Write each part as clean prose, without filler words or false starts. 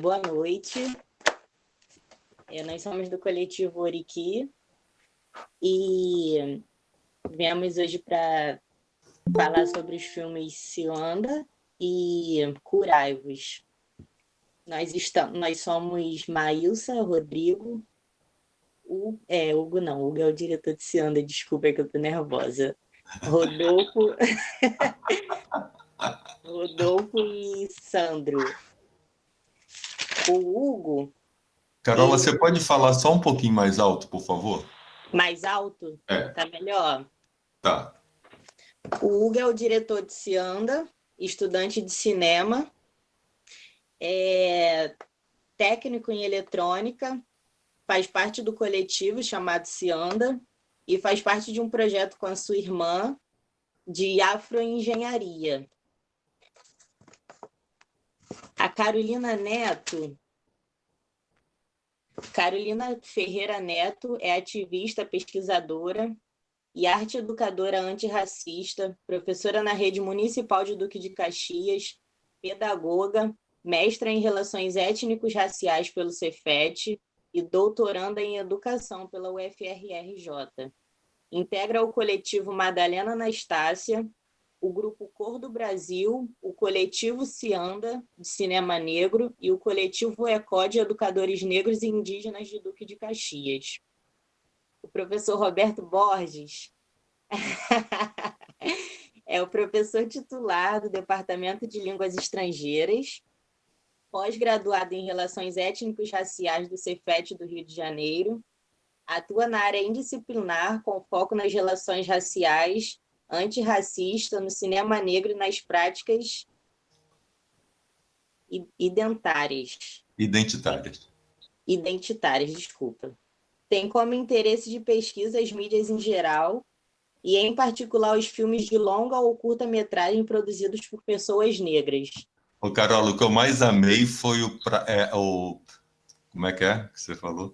Boa noite. Nós somos do coletivo Oriqui e viemos hoje para falar sobre os filmes Cianda e Curai-vos. Nós somos Maílsa, Rodrigo, Hugo é o diretor de Cianda, desculpa que eu tô nervosa. Rodolfo, Rodolfo e Sandro. O Hugo... Carola, você pode falar só um pouquinho mais alto, por favor? Mais alto? Tá melhor? Tá. O Hugo é o diretor de Cianda, estudante de cinema, técnico em eletrônica, faz parte do coletivo chamado Cianda e faz parte de um projeto com a sua irmã de afroengenharia. A Carolina Ferreira Neto é ativista, pesquisadora e arte educadora antirracista, professora na Rede Municipal de Duque de Caxias, pedagoga, mestra em Relações Étnicos-Raciais pelo Cefet e doutoranda em Educação pela UFRJ. Integra o coletivo Madalena Anastácia, o Grupo Cor do Brasil, o coletivo Cianda, de Cinema Negro, e o coletivo ECO de Educadores Negros e Indígenas de Duque de Caxias. O professor Roberto Borges é o professor titular do Departamento de Línguas Estrangeiras, pós-graduado em Relações Étnicos-Raciais do Cefet do Rio de Janeiro, atua na área indisciplinar com foco nas relações raciais, antirracista, no cinema negro e nas práticas identitárias, desculpa. Tem como interesse de pesquisa as mídias em geral e, em particular, os filmes de longa ou curta-metragem produzidos por pessoas negras. Ô, Carola, o que eu mais amei foi como é que você falou?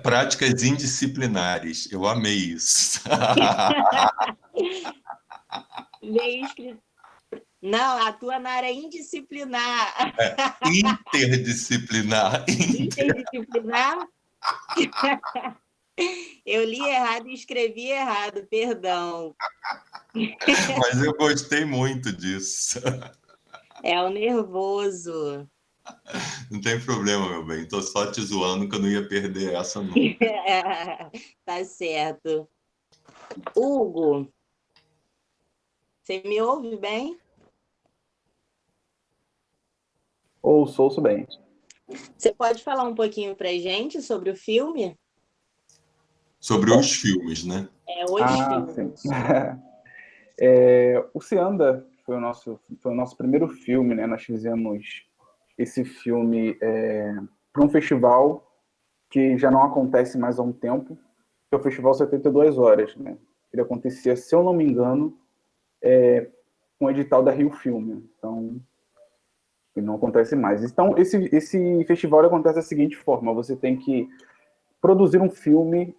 Práticas indisciplinares. Eu amei isso. Veio escrito... Não, atua na área indisciplinar. Interdisciplinar. Interdisciplinar? Eu li errado e escrevi errado, perdão. Mas eu gostei muito disso. É o nervoso. Não tem problema, meu bem. Tô só te zoando que eu não ia perder essa, não. Tá certo. Hugo, você me ouve bem? Ouço bem. Você pode falar um pouquinho pra gente sobre o filme? Sobre os filmes, né? Os filmes. Sim. O Cianda foi o nosso primeiro filme, né? Nós fizemos esse filme para um festival que já não acontece mais há um tempo, que é o Festival 72 Horas, né? Ele acontecia, se eu não me engano, com o edital da Rio Filme. Então, ele não acontece mais. Então, esse festival acontece da seguinte forma: você tem que produzir um filme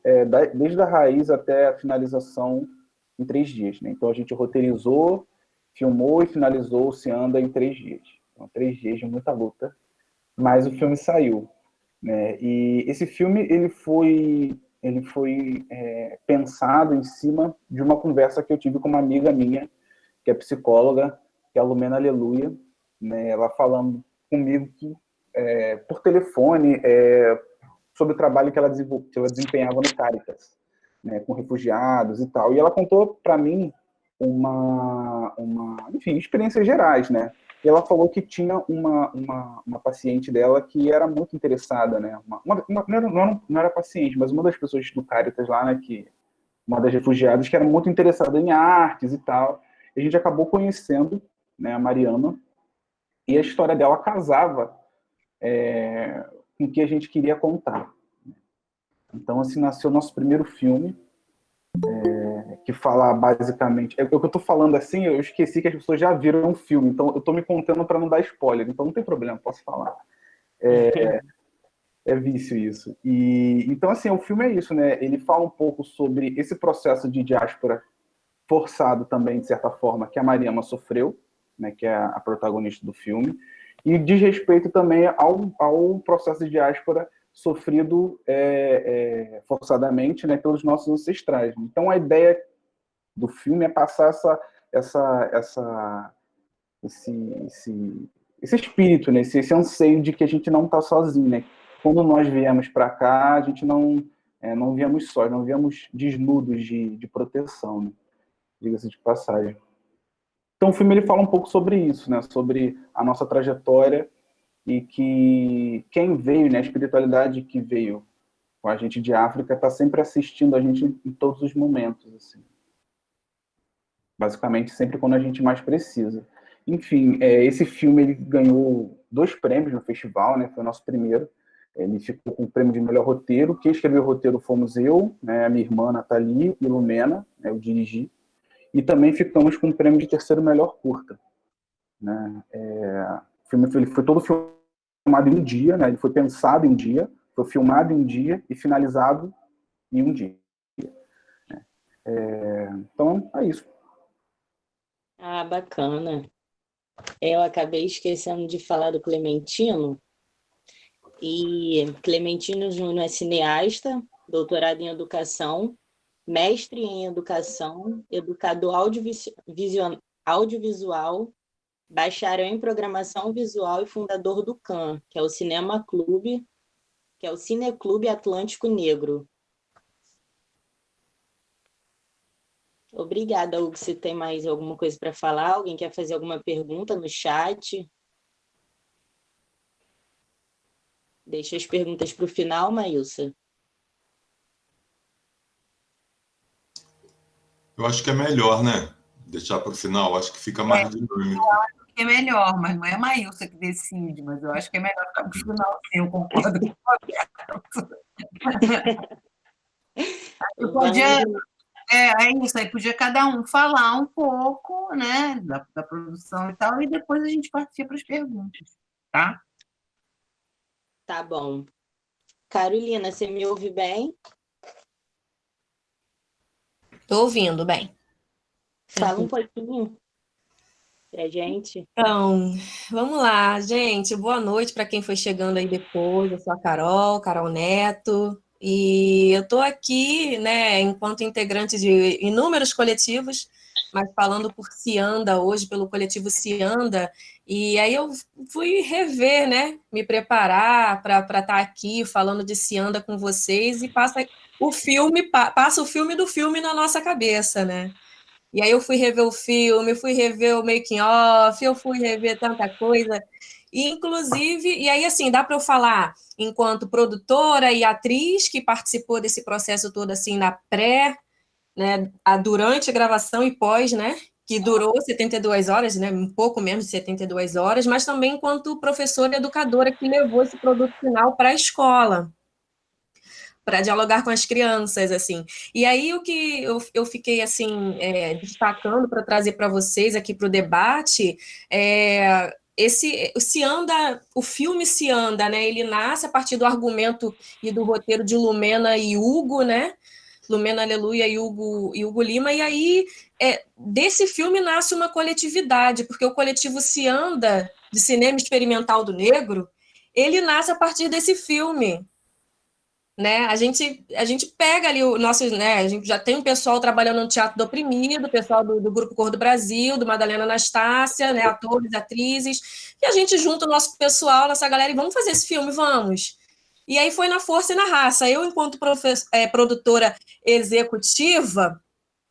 desde a raiz até a finalização em 3 dias. Né? Então, a gente roteirizou, filmou e finalizou o Cianda em 3 dias. Então, 3 dias de muita luta, mas o filme saiu. Né? E esse filme ele foi pensado em cima de uma conversa que eu tive com uma amiga minha, que é psicóloga, que é a Lumena Aleluia, né? Ela falando comigo por telefone sobre o trabalho que ela desempenhava no Caritas, né, com refugiados e tal. E ela contou para mim enfim, experiências gerais, né? E ela falou que tinha uma paciente dela que era muito interessada, né? Não era paciente, mas uma das pessoas do Caritas lá, né? Uma das refugiadas que era muito interessada em artes e tal. E a gente acabou conhecendo, né, a Mariana, e a história dela casava com o que a gente queria contar. Então, assim, nasceu o nosso primeiro filme, que fala basicamente... O que eu tô falando assim, eu esqueci que as pessoas já viram o filme, então eu tô me contendo para não dar spoiler, então não tem problema, posso falar. É vício isso. Então, assim, o filme é isso, né? Ele fala um pouco sobre esse processo de diáspora forçado também, de certa forma, que a Mariama sofreu, né? Que é a protagonista do filme. e diz respeito também ao processo de diáspora sofrido forçadamente, né, pelos nossos ancestrais. Então, a ideia do filme é passar esse espírito, né, esse anseio de que a gente não está sozinho, né? Quando nós viemos para cá, a gente não viemos sós, não viemos desnudos de proteção, né? Diga-se de passagem. Então, o filme ele fala um pouco sobre isso, né? Sobre a nossa trajetória e que quem veio, né? A espiritualidade que veio com a gente de África está sempre assistindo a gente em todos os momentos, assim. Basicamente, sempre quando a gente mais precisa. Enfim, esse filme ele ganhou 2 prêmios no festival, né? Foi o nosso primeiro. Ele ficou com o prêmio de melhor roteiro. Quem escreveu o roteiro fomos eu, né? A minha irmã Nathalie e Lumena, né? Eu dirigi. E também ficamos com o prêmio de terceiro melhor curta, né? O filme ele foi todo filmado em um dia, né? Ele foi pensado em um dia, foi filmado em um dia e finalizado em um dia. Então, é isso. Ah, bacana. Eu acabei esquecendo de falar do Clementino. E Clementino Júnior é cineasta, doutorado em educação, mestre em educação, educador audiovisual, bacharel em programação visual e fundador do CAN, que é o Cinema Clube, que é o Cineclube Atlântico Negro. Obrigada, Hugo. Se tem mais alguma coisa para falar, alguém quer fazer alguma pergunta no chat? Deixa as perguntas para o final, Maílson. Eu acho que é melhor, né? Deixar para o final, acho que fica mais dinâmico. É melhor, mas não é a Maílson que decide, mas eu acho que é melhor ficar pro final, sim, eu concordo com o Roberto. É isso, aí podia cada um falar um pouco, né, da produção e tal, e depois a gente partia para as perguntas, tá? Tá bom. Carolina, você me ouve bem? Tô ouvindo bem. Fala um pouquinho pra gente. Então, vamos lá, gente. Boa noite para quem foi chegando aí depois. Eu sou a Carol Neto, e eu tô aqui, né, enquanto integrante de inúmeros coletivos, mas falando por Cianda hoje, pelo coletivo Cianda, e aí eu fui rever, né, me preparar para estar aqui falando de Cianda com vocês, e passa o filme do filme na nossa cabeça, né? E aí eu fui rever o filme, fui rever o making off, eu fui rever tanta coisa. E, inclusive, e aí assim, dá para eu falar enquanto produtora e atriz que participou desse processo todo assim na pré, né, durante a gravação e pós, né, que durou 72 horas, né, um pouco menos de 72 horas, mas também enquanto professora e educadora que levou esse produto final para a escola, para dialogar com as crianças, assim. E aí o que eu fiquei, assim, destacando para trazer para vocês aqui para o debate o filme Cianda, né? Ele nasce a partir do argumento e do roteiro de Lumena e Hugo, né? Lumena Aleluia e Hugo Lima, e aí desse filme nasce uma coletividade, porque o coletivo Cianda, de Cinema Experimental do Negro, ele nasce a partir desse filme, né? A gente pega ali o nosso, né? A gente já tem um pessoal trabalhando no Teatro do Oprimido, o pessoal do Grupo Cor do Brasil, do Madalena Anastácia, né? Atores, atrizes, e a gente junta o nosso pessoal, nossa galera, e vamos fazer esse filme, vamos. E aí foi na força e na raça. Eu, enquanto produtora executiva,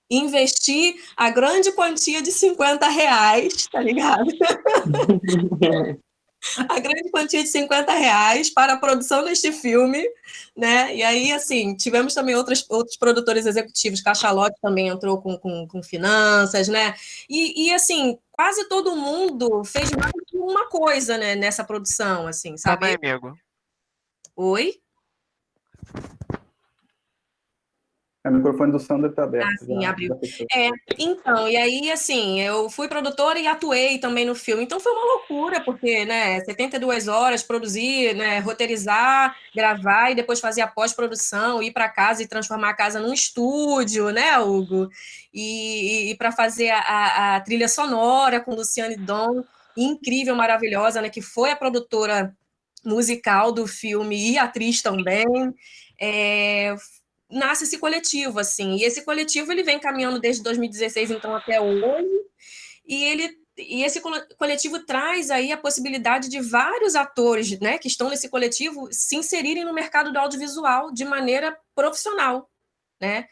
investi a grande quantia de R$50, tá ligado? A grande quantia de R$50 para a produção deste filme, né? E aí, assim, tivemos também outros produtores executivos, Cachalote também entrou com finanças, né? E, assim, quase todo mundo fez mais de uma coisa, né, nessa produção, assim, sabe? Calma aí, amigo. Oi? O microfone do Sandro está aberto. Sim, abriu. Então, e aí, assim, eu fui produtora e atuei também no filme. Então, foi uma loucura, porque, né, 72 horas, produzir, né, roteirizar, gravar e depois fazer a pós-produção, ir para casa e transformar a casa num estúdio, né, Hugo? E para fazer a trilha sonora com Luciane Dom. incrível, maravilhosa, né, que foi a produtora musical do filme e atriz também, nasce esse coletivo, assim, e esse coletivo ele vem caminhando desde 2016, então, até hoje, e esse coletivo traz aí a possibilidade de vários atores, né, que estão nesse coletivo se inserirem no mercado do audiovisual de maneira profissional, né?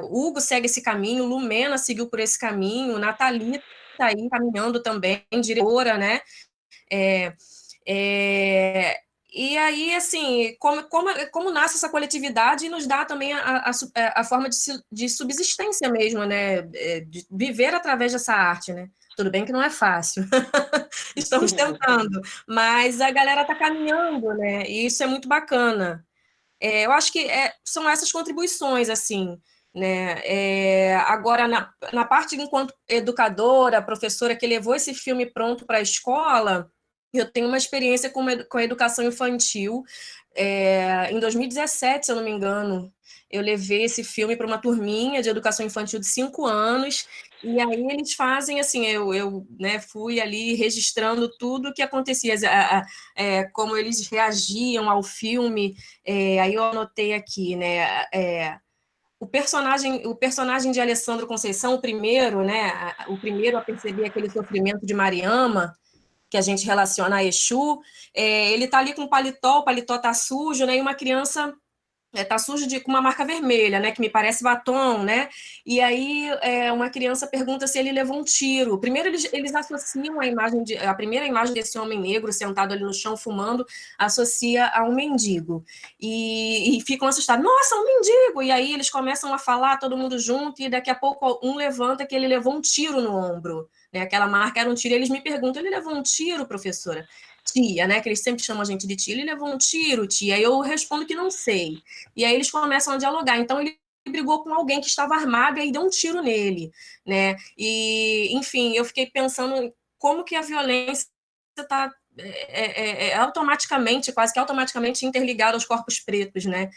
O Hugo segue esse caminho, Lumena seguiu por esse caminho, Nathalie está aí caminhando também, diretora, né? E aí, assim, como nasce essa coletividade e nos dá também a forma de subsistência mesmo, né? De viver através dessa arte, né? Tudo bem que não é fácil, estamos tentando, mas a galera está caminhando, né? E isso é muito bacana. Eu acho que são essas contribuições, assim, né? Agora, na parte enquanto educadora, professora que levou esse filme pronto para a escola, eu tenho uma experiência com a educação infantil. Em 2017, se eu não me engano, eu levei esse filme para uma turminha de educação infantil de 5 anos, e aí eles fazem assim, eu né, fui ali registrando tudo o que acontecia, como eles reagiam ao filme, aí eu anotei aqui, né, o personagem de Alessandro Conceição, o primeiro, né, o primeiro a perceber aquele sofrimento de Mariama, que a gente relaciona a Exu, ele está ali com o paletó está sujo, né, e uma criança tá sujo com uma marca vermelha, né, que me parece batom, né, e aí uma criança pergunta se ele levou um tiro. Primeiro eles associam a primeira imagem desse homem negro sentado ali no chão fumando, associa a um mendigo, e ficam assustados, nossa, um mendigo, e aí eles começam a falar, todo mundo junto, e daqui a pouco um levanta que ele levou um tiro no ombro, né, aquela marca era um tiro, e eles me perguntam, ele levou um tiro, professora? Tia, né, que eles sempre chamam a gente de tia, ele levou um tiro, tia, e eu respondo que não sei. E aí eles começam a dialogar. Então ele brigou com alguém que estava armado e aí deu um tiro nele, né? E, enfim, eu fiquei pensando como que a violência está automaticamente, quase que automaticamente interligada aos corpos pretos, né?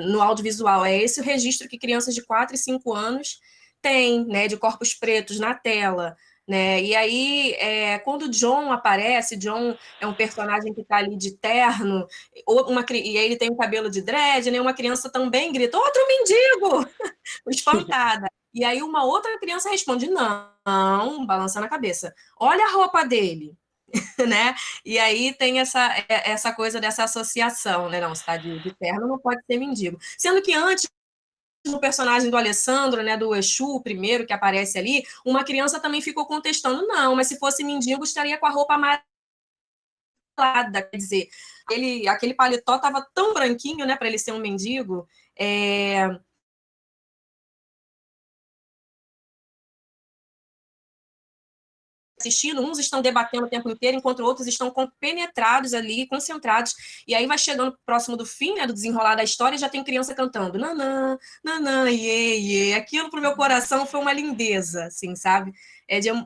No audiovisual. É esse o registro que crianças de 4 e 5 anos têm, né? De corpos pretos na tela. Né? E aí, quando o John aparece, John é um personagem que está ali de terno, e aí ele tem um cabelo de dread, né? Uma criança também grita, outro mendigo! Espantada. E aí uma outra criança responde, não, balançando a cabeça, olha a roupa dele. Né? E aí tem essa coisa dessa associação, né? Não, se está de terno, não pode ser mendigo. Sendo que antes, no personagem do Alessandro, né, do Exu, o primeiro que aparece ali, uma criança também ficou contestando, não, mas se fosse mendigo, estaria com a roupa amarelada, quer dizer, aquele paletó estava tão branquinho, né, para ele ser um mendigo, assistindo, uns estão debatendo o tempo inteiro, enquanto outros estão penetrados ali, concentrados, e aí vai chegando próximo do fim, né, do desenrolar da história, e já tem criança cantando, nanã, nanã, iê, iê, aquilo pro meu coração foi uma lindeza, assim, sabe,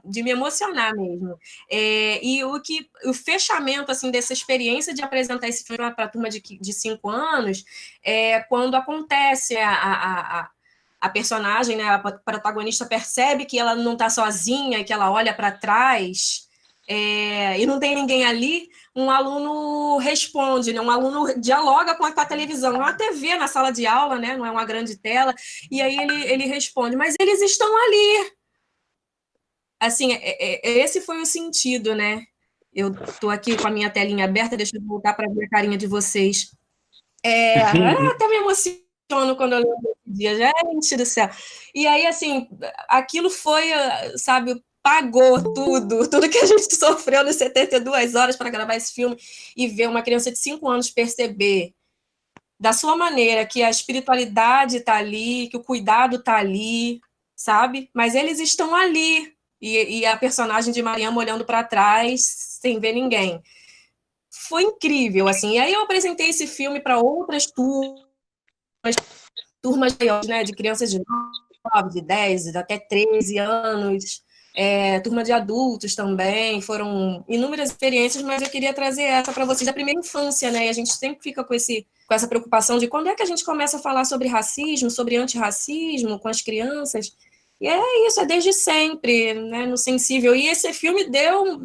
de me emocionar mesmo, e o fechamento, assim, dessa experiência de apresentar esse filme para a turma de 5 anos, quando acontece a personagem, né, a protagonista percebe que ela não está sozinha e que ela olha para trás e não tem ninguém ali, um aluno responde, né, um aluno dialoga com a televisão, é uma TV na sala de aula, né, não é uma grande tela, e aí ele responde, mas eles estão ali. Assim, esse foi o sentido, né? Eu estou aqui com a minha telinha aberta, deixa eu voltar para ver a carinha de vocês. Até me emociono quando eu lembro desse dia, gente do céu. E aí, assim, aquilo foi, sabe, pagou tudo que a gente sofreu nas 72 horas para gravar esse filme e ver uma criança de 5 anos perceber da sua maneira que a espiritualidade está ali, que o cuidado está ali, sabe? Mas eles estão ali. E a personagem de Mariama olhando para trás sem ver ninguém. Foi incrível, assim. E aí eu apresentei esse filme para outras turmas maiores, né, de crianças de 9, de 10, até 13 anos, turma de adultos também, foram inúmeras experiências, mas eu queria trazer essa para vocês da primeira infância, né, e a gente sempre fica com essa preocupação de quando é que a gente começa a falar sobre racismo, sobre antirracismo com as crianças, E é isso, é desde sempre, né, no Sensível. E esse filme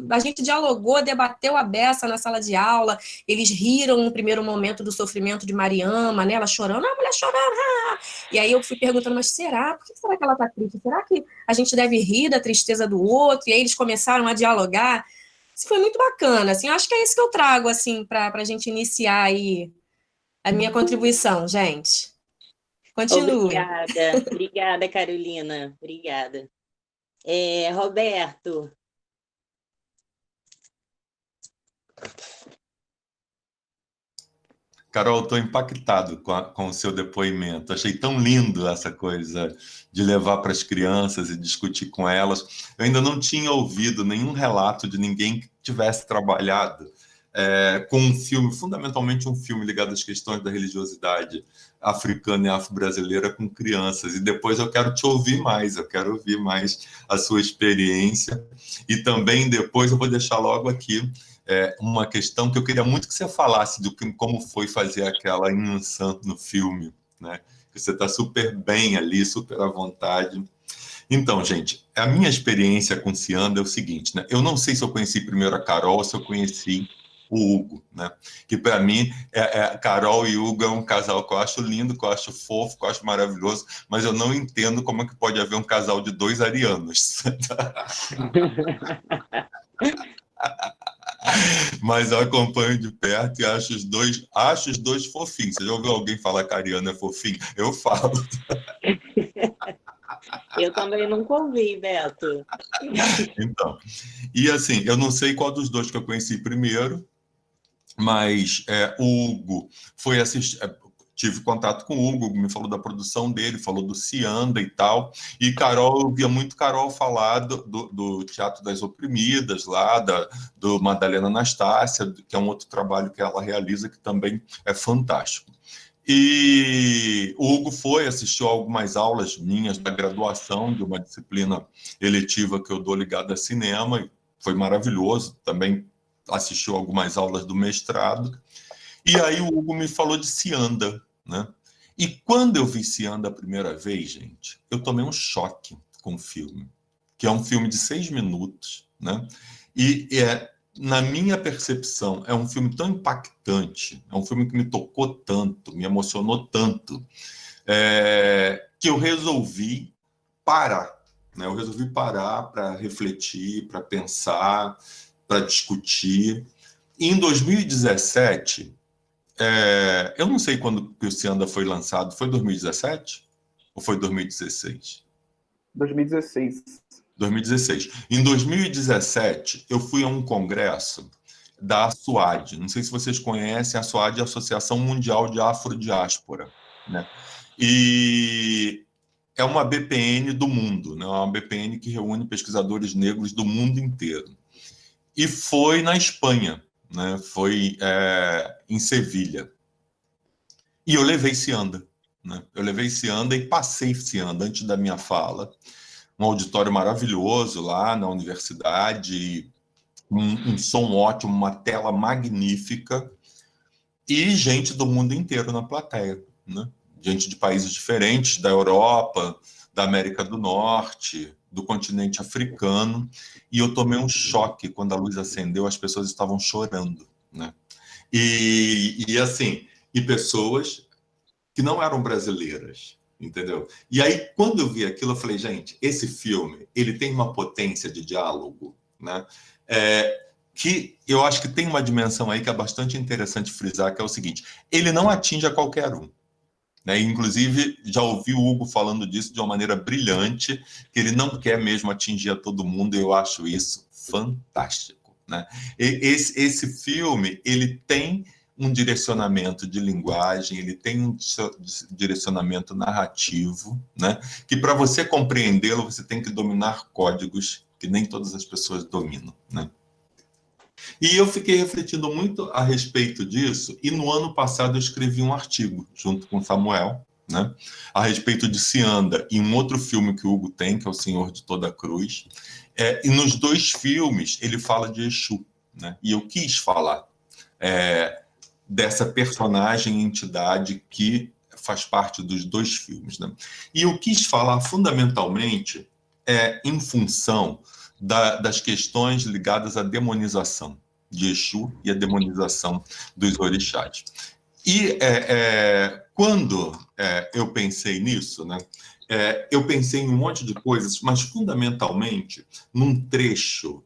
a gente dialogou, debateu a beça na sala de aula, eles riram no primeiro momento do sofrimento de Mariama, né, ela chorando, a mulher chorando, E aí eu fui perguntando, mas será? Por que será que ela tá triste? Será que a gente deve rir da tristeza do outro? E aí eles começaram a dialogar. Isso foi muito bacana, assim, eu acho que é isso que eu trago, assim, para a gente iniciar aí a minha contribuição, gente. Continue. Obrigada, Carolina. Obrigada. Roberto. Carol, estou impactado com o seu depoimento. Achei tão lindo essa coisa de levar para as crianças e discutir com elas. Eu ainda não tinha ouvido nenhum relato de ninguém que tivesse trabalhado com um filme, fundamentalmente um filme ligado às questões da religiosidade africana e afro-brasileira com crianças. E depois eu quero te ouvir mais, eu quero ouvir mais a sua experiência. E também depois eu vou deixar logo aqui uma questão que eu queria muito que você falasse como foi fazer aquela Inhan no filme, né? Você está super bem ali, super à vontade. Então, gente, a minha experiência com Cianda é o seguinte, né? Eu não sei se eu conheci primeiro a Carol ou se eu conheci o Hugo, né? Que para mim, Carol e Hugo é um casal que eu acho lindo, que eu acho fofo, que eu acho maravilhoso, mas eu não entendo como é que pode haver um casal de 2 arianos. Mas eu acompanho de perto e acho os dois fofinhos. Você já ouviu alguém falar que a Ariana é fofinho? Eu falo. Eu também nunca ouvi, Beto. Então, e assim, eu não sei qual dos dois que eu conheci primeiro, mas o Hugo foi assistir. Tive contato com o Hugo, me falou da produção dele, falou do Cianda e tal. E Carol, eu via muito Carol falar do Teatro das Oprimidas, lá, do Madalena Anastácia, que é um outro trabalho que ela realiza, que também é fantástico. E o Hugo assistiu a algumas aulas minhas da graduação, de uma disciplina eletiva que eu dou ligada a cinema, e foi maravilhoso. Também assistiu algumas aulas do mestrado. E aí o Hugo me falou de Cianda, né? E quando eu vi Cianda a primeira vez, gente, eu tomei um choque com o filme, que é um filme de 6 minutos, né? E na minha percepção, é um filme tão impactante, é um filme que me tocou tanto, me emocionou tanto, que eu resolvi parar, né? Eu resolvi parar para refletir, para pensar, para discutir. E em 2017, eu não sei quando que o Cianda foi lançado, foi 2017 ou foi 2016? 2016. 2016. Em 2017, eu fui a um congresso da ASUAD. Não sei se vocês conhecem, a ASUAD é a Associação Mundial de Afrodiáspora, né? E é uma BPN do mundo, né? É uma BPN que reúne pesquisadores negros do mundo inteiro. E foi na Espanha, né? Foi em Sevilha. E eu levei Cianda, né? Eu levei Cianda e passei Cianda antes da minha fala. Um auditório maravilhoso lá na universidade, um som ótimo, uma tela magnífica e gente do mundo inteiro na plateia, né? Gente de países diferentes, da Europa, da América do Norte, do continente africano, e eu tomei um choque quando a luz acendeu, as pessoas estavam chorando, né? E assim, e pessoas que não eram brasileiras, entendeu? E aí, quando eu vi aquilo, eu falei, gente, esse filme, ele tem uma potência de diálogo, né? Que eu acho que tem uma dimensão aí que é bastante interessante frisar, que é o seguinte, ele não atinge a qualquer um, né? Inclusive, já ouvi o Hugo falando disso de uma maneira brilhante, que ele não quer mesmo atingir a todo mundo, e eu acho isso fantástico, né? Esse filme, ele tem um direcionamento de linguagem, ele tem um direcionamento narrativo, né? Que para você compreendê-lo, você tem que dominar códigos que nem todas as pessoas dominam, né? E eu fiquei refletindo muito a respeito disso, e no ano passado eu escrevi um artigo, junto com Samuel, né, a respeito de Cianda, e um outro filme que o Hugo tem, que é O Senhor de Toda a Cruz. E nos 2 filmes ele fala de Exu, né, e eu quis falar dessa personagem, entidade que faz parte dos 2 filmes, né? E eu quis falar fundamentalmente em função das questões ligadas à demonização de Exu e a demonização dos orixás. E quando eu pensei nisso, né, eu pensei em um monte de coisas, mas fundamentalmente num trecho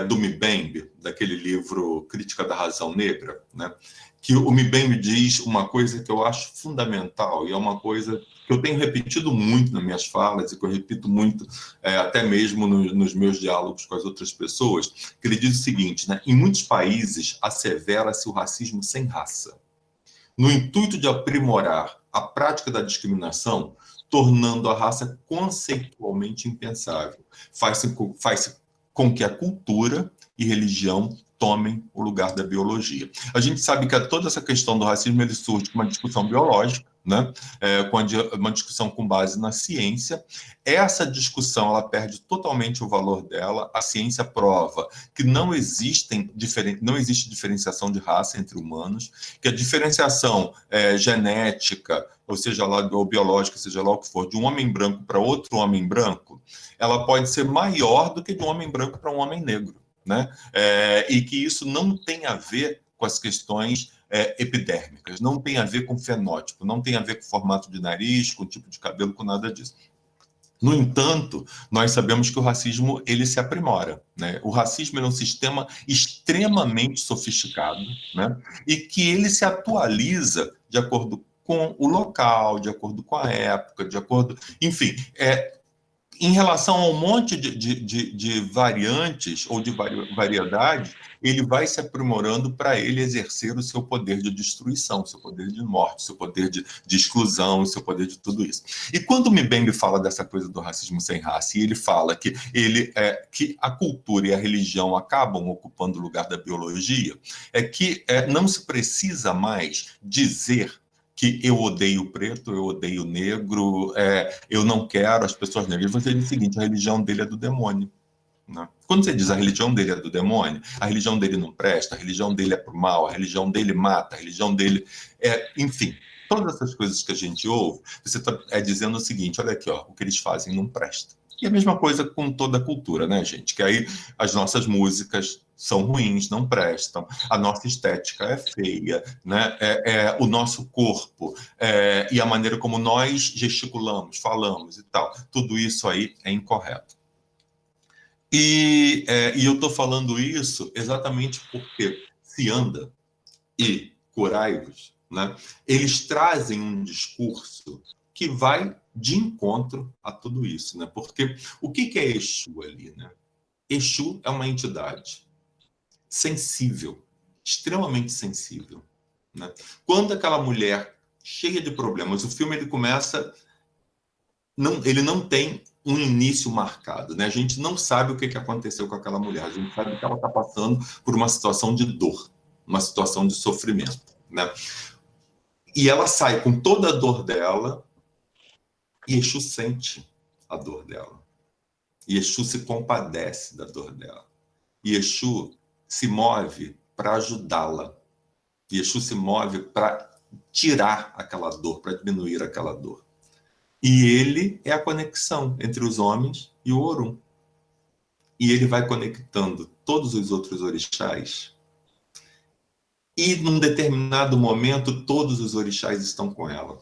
do Mbembe, daquele livro Crítica da Razão Negra, né, que o Mbembe diz uma coisa que eu acho fundamental, e é uma coisa que eu tenho repetido muito nas minhas falas, e que eu repito muito até mesmo nos meus diálogos com as outras pessoas, que ele diz o seguinte, né, em muitos países assevera-se o racismo sem raça, no intuito de aprimorar a prática da discriminação, tornando a raça conceitualmente impensável. Faz-se com que a cultura e religião tomem o lugar da biologia. A gente sabe que toda essa questão do racismo ele surge com uma discussão biológica, né? Uma discussão com base na ciência. Essa discussão ela perde totalmente o valor dela. A ciência prova que não existe diferenciação de raça entre humanos, que a diferenciação genética, ou seja lá, ou biológica, seja lá o que for, de um homem branco para outro homem branco, ela pode ser maior do que de um homem branco para um homem negro, né? E que isso não tem a ver com as questões epidérmicas, não tem a ver com fenótipo, não tem a ver com formato de nariz, com tipo de cabelo, com nada disso. No entanto, nós sabemos que o racismo ele se aprimora, né? O racismo é um sistema extremamente sofisticado, né? E que ele se atualiza de acordo com o local, de acordo com a época, de acordo... Enfim, em relação a um monte de variantes ou de variedades, ele vai se aprimorando para ele exercer o seu poder de destruição, o seu poder de morte, o seu poder de exclusão, o seu poder de tudo isso. E quando o Mbembe fala dessa coisa do racismo sem raça, e ele fala que, que a cultura e a religião acabam ocupando o lugar da biologia, que não se precisa mais dizer que eu odeio o preto, eu odeio o negro, eu não quero as pessoas negras. Você diz o seguinte, a religião dele é do demônio. Né? Quando você diz a religião dele é do demônio, a religião dele não presta, a religião dele é pro mal, a religião dele mata, a religião dele... enfim, todas essas coisas que a gente ouve, você está dizendo o seguinte, olha aqui, ó, o que eles fazem não presta. E a mesma coisa com toda a cultura, né, gente? Que aí as nossas músicas são ruins, não prestam, a nossa estética é feia, né? O nosso corpo e a maneira como nós gesticulamos, falamos e tal, tudo isso aí é incorreto. E eu estou falando isso exatamente porque Cianda e Coraivos, né, eles trazem um discurso que vai de encontro a tudo isso, né? Porque o que é Exu ali, né? Exu é uma entidade sensível, extremamente sensível, né? Quando aquela mulher cheia de problemas, o filme ele começa, ele não tem um início marcado, né? A gente não sabe o que aconteceu com aquela mulher, a gente sabe que ela está passando por uma situação de dor, uma situação de sofrimento, né? E ela sai com toda a dor dela, e Exu sente a dor dela. E Exu se compadece da dor dela. E Exu se move para ajudá-la. E Exu se move para tirar aquela dor, para diminuir aquela dor. E ele é a conexão entre os homens e o Orum. E ele vai conectando todos os outros orixás. E num determinado momento, todos os orixás estão com ela.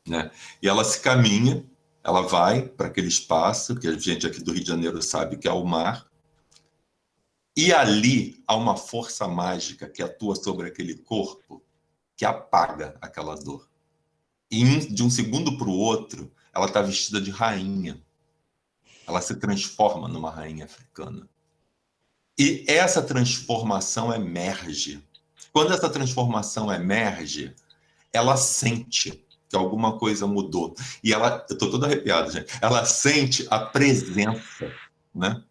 Né? E ela se caminha, ela vai para aquele espaço, que a gente aqui do Rio de Janeiro sabe que é o mar, e ali há uma força mágica que atua sobre aquele corpo, que apaga aquela dor. E de um segundo para o outro, ela está vestida de rainha. Ela se transforma numa rainha africana. E essa transformação emerge. Quando essa transformação emerge, ela sente que alguma coisa mudou. E ela, eu estou todo arrepiado, gente, ela sente a presença, né,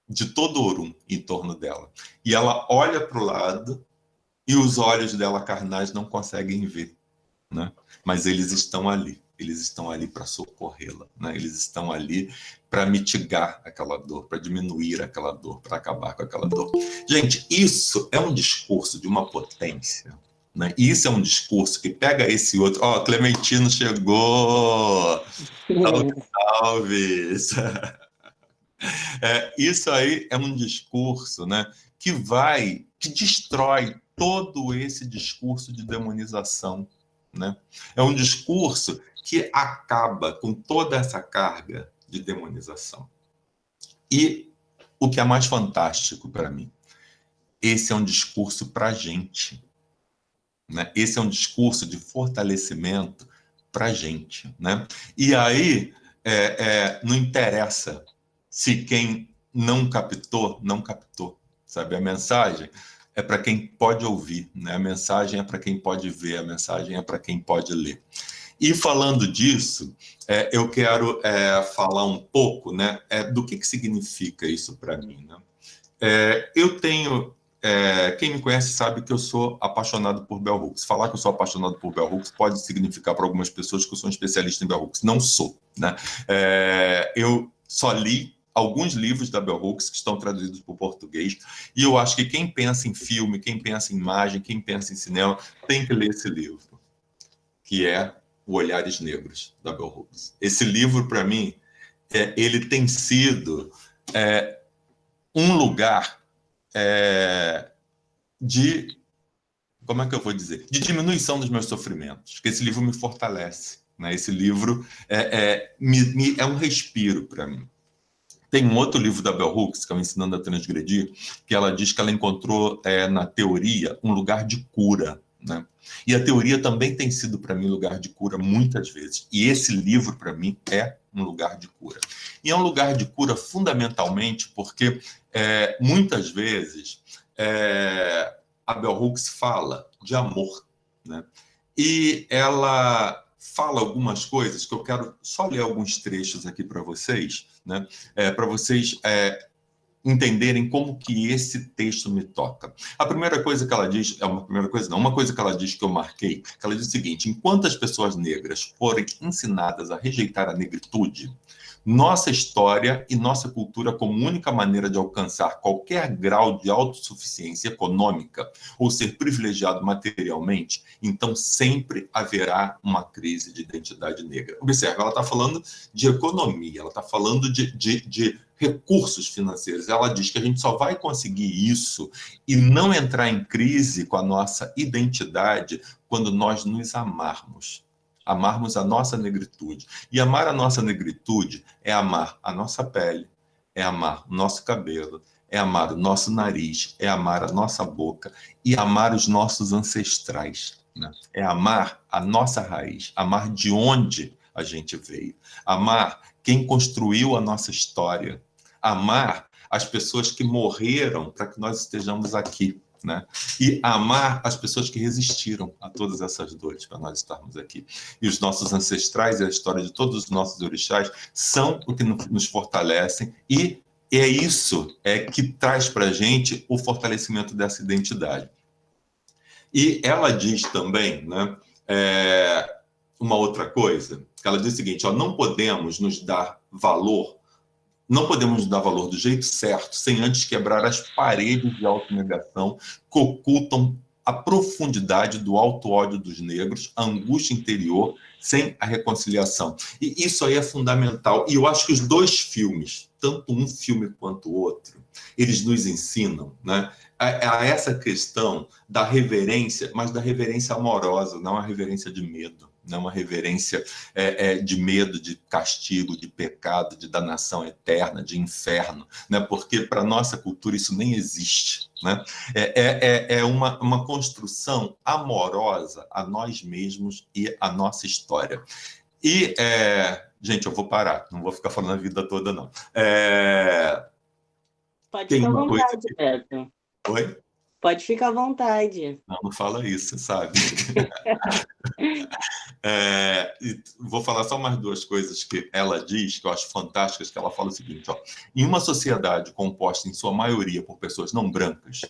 de todo Orum em torno dela. E ela olha para o lado e os olhos dela carnais não conseguem ver, né? Mas eles estão ali para socorrê-la, né? Eles estão ali para mitigar aquela dor, para diminuir aquela dor, para acabar com aquela dor. Gente, isso é um discurso de uma potência, né? E isso é um discurso que pega esse outro... Ó, Clementino chegou! Salve, salve! Isso aí é um discurso, né, que destrói todo esse discurso de demonização, né? É um discurso que acaba com toda essa carga de demonização. E o que é mais fantástico para mim, esse é um discurso para a gente, né? Esse é um discurso de fortalecimento para a gente, né? E aí não interessa se quem não captou, sabe? A mensagem é para quem pode ouvir, né? A mensagem é para quem pode ver, a mensagem é para quem pode ler. E falando disso, eu quero falar um pouco, né, do que significa isso para mim, né? Eu tenho... quem me conhece sabe que eu sou apaixonado por Bell Hooks. Falar que eu sou apaixonado por Bell Hooks pode significar para algumas pessoas que eu sou um especialista em Bell Hooks. Não sou, né? Eu só li alguns livros da Bell Hooks que estão traduzidos para o português, e eu acho que quem pensa em filme, quem pensa em imagem, quem pensa em cinema, tem que ler esse livro, que é O Olhares Negros, da Bell Hooks. Esse livro, para mim, ele tem sido um lugar de, como é que eu vou dizer, de diminuição dos meus sofrimentos, que esse livro me fortalece, né? Esse livro é um respiro para mim. Tem um outro livro da Bell Hooks, que é o Ensinando a Transgredir, que ela diz que ela encontrou na teoria um lugar de cura, né? E a teoria também tem sido para mim lugar de cura muitas vezes, e esse livro para mim é um lugar de cura. E é um lugar de cura fundamentalmente porque muitas vezes a Bell Hooks fala de amor, né? E ela fala algumas coisas que eu quero só ler alguns trechos aqui para vocês, né? Para vocês entenderem como que esse texto me toca. A primeira coisa que ela diz, uma coisa que ela diz que eu marquei, que ela diz o seguinte: enquanto as pessoas negras forem ensinadas a rejeitar a negritude, nossa história e nossa cultura como única maneira de alcançar qualquer grau de autossuficiência econômica ou ser privilegiado materialmente, então sempre haverá uma crise de identidade negra. Observe, ela está falando de economia, ela está falando de recursos financeiros. Ela diz que a gente só vai conseguir isso e não entrar em crise com a nossa identidade quando nós nos amarmos a nossa negritude. E amar a nossa negritude é amar a nossa pele, é amar o nosso cabelo, é amar o nosso nariz, é amar a nossa boca e amar os nossos ancestrais, né? É amar a nossa raiz, amar de onde a gente veio, amar quem construiu a nossa história, amar as pessoas que morreram para que nós estejamos aqui, né? E amar as pessoas que resistiram a todas essas dores para nós estarmos aqui. E os nossos ancestrais e a história de todos os nossos orixás são o que nos fortalecem, e é isso que traz para a gente o fortalecimento dessa identidade. E ela diz também, né, uma outra coisa, que ela diz o seguinte: não podemos nos dar valor do jeito certo, sem antes quebrar as paredes de autonegação que ocultam a profundidade do auto-ódio dos negros, a angústia interior, sem a reconciliação. E isso aí é fundamental. E eu acho que os dois filmes, tanto um filme quanto o outro, eles nos ensinam, né, a essa questão da reverência, mas da reverência amorosa, não a reverência de medo. Não uma reverência de medo, de castigo, de pecado, de danação eterna, de inferno, né? Porque para a nossa cultura isso nem existe, né? É uma construção amorosa a nós mesmos e a nossa história. E, gente, eu vou parar, não vou ficar falando a vida toda, não. Pode ficar à vontade, Beto. Oi? Pode ficar à vontade. Não fala isso, sabe? Vou falar só mais duas coisas que ela diz, que eu acho fantásticas, que ela fala o seguinte: em uma sociedade composta em sua maioria por pessoas não brancas,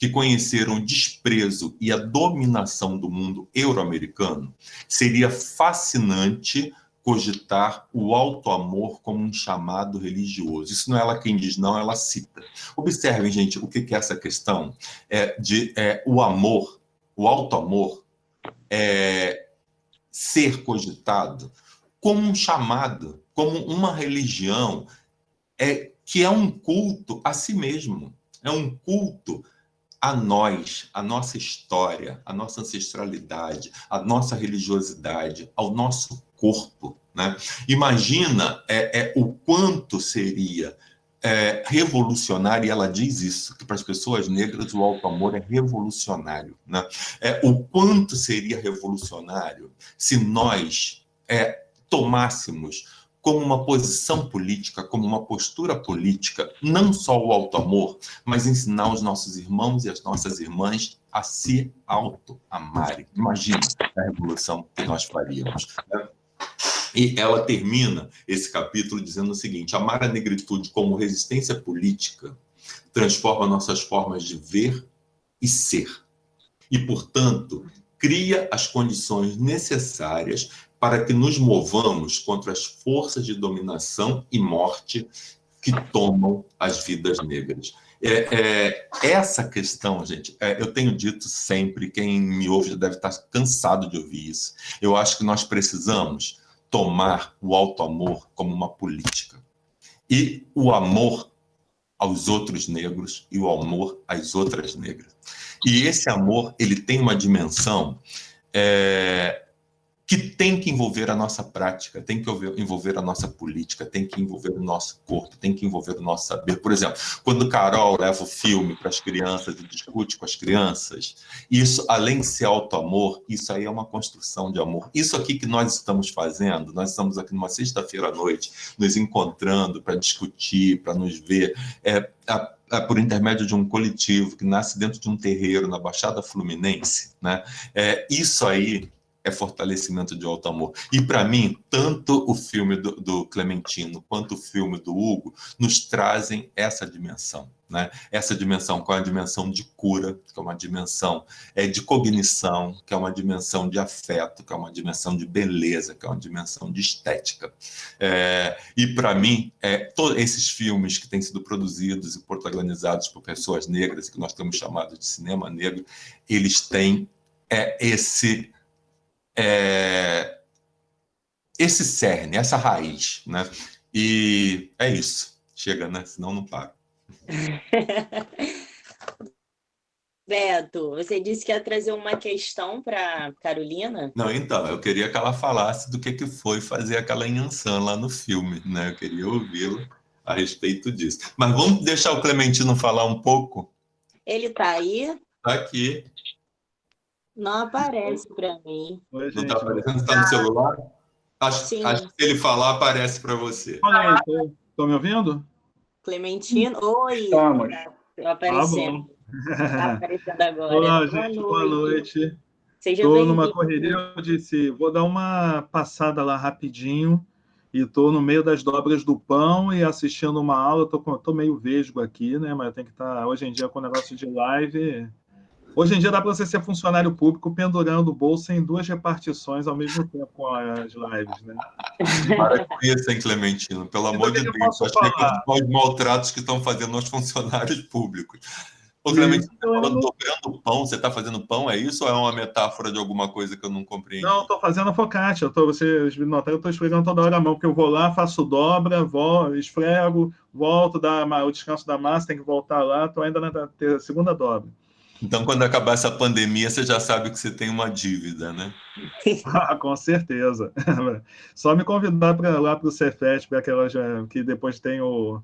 que conheceram o desprezo e a dominação do mundo euro-americano, seria fascinante cogitar o auto-amor como um chamado religioso. Isso não é ela quem diz, não, ela cita. Observem, gente, o que é essa questão o amor o alto amor ser cogitado como um chamado, como uma religião, que é um culto a si mesmo, é um culto a nós, a nossa história, a nossa ancestralidade, a nossa religiosidade, ao nosso corpo, né? Imagina o quanto seria revolucionário, e ela diz isso, que para as pessoas negras o alto amor é revolucionário, né? O quanto seria revolucionário se nós tomássemos como uma posição política, como uma postura política, não só o alto amor, mas ensinar os nossos irmãos e as nossas irmãs a se auto-amarem. Imagina a revolução que nós faríamos, né? E ela termina esse capítulo dizendo o seguinte: amar a negritude como resistência política transforma nossas formas de ver e ser. E, portanto, cria as condições necessárias para que nos movamos contra as forças de dominação e morte que tomam as vidas negras. Essa questão, gente, eu tenho dito sempre, quem me ouve já deve estar cansado de ouvir isso. Eu acho que nós precisamos tomar o alto amor como uma política. E o amor aos outros negros e o amor às outras negras. E esse amor, ele tem uma dimensão que tem que envolver a nossa prática, tem que envolver a nossa política, tem que envolver o nosso corpo, tem que envolver o nosso saber. Por exemplo, quando Carol leva o filme para as crianças e discute com as crianças, isso, além de ser auto-amor, isso aí é uma construção de amor. Isso aqui que nós estamos fazendo, nós estamos aqui numa sexta-feira à noite, nos encontrando para discutir, para nos ver, por intermédio de um coletivo que nasce dentro de um terreiro na Baixada Fluminense, né? Isso aí é fortalecimento de alto amor. E, para mim, tanto o filme do Clementino quanto o filme do Hugo nos trazem essa dimensão, né? Essa dimensão, que é uma dimensão de cura, que é uma dimensão de cognição, que é uma dimensão de afeto, que é uma dimensão de beleza, que é uma dimensão de estética. E, para mim, todos esses filmes que têm sido produzidos e protagonizados por pessoas negras, que nós temos chamado de cinema negro, eles têm esse cerne, essa raiz, né? E é isso. Chega, né? Senão não para. Beto, você disse que ia trazer uma questão para Carolina? Não, então, eu queria que ela falasse do que foi fazer aquela Inhansã lá no filme, né? Eu queria ouvi-la a respeito disso. Mas vamos deixar o Clementino falar um pouco? Ele está aí? Está aqui. Não aparece para mim. Oi, gente. Não está aparecendo? Está no celular? Acho que se ele falar, aparece para você. Olha aí, estão me ouvindo? Clementino, oi! Estamos. Tá aparecendo. Tá aparecendo agora. Olá, gente, boa noite. Estou numa correria, eu disse, vou dar uma passada lá rapidinho e estou no meio das dobras do pão e assistindo uma aula. Estou meio vesgo aqui, né? Mas eu tenho que estar, hoje em dia, com o negócio de live. Hoje em dia dá para você ser funcionário público pendurando bolsa em 2 repartições ao mesmo tempo com as lives, né? Para com isso, hein, Clementino? Pelo amor de Deus. Acho que os maltratos que estão fazendo aos funcionários públicos. Ô, Clementino, você falando dobrando pão, você está fazendo pão, é isso ou é uma metáfora de alguma coisa que eu não compreendi? Não, estou fazendo focaccia. Vocês notaram, eu estou esfregando toda hora a mão, porque eu vou lá, faço dobra, esfrego, volto, o descanso da massa, tem que voltar lá, estou ainda na segunda dobra. Então, quando acabar essa pandemia, você já sabe que você tem uma dívida, né? Com certeza. Só me convidar para lá para o Cefet, que depois tem o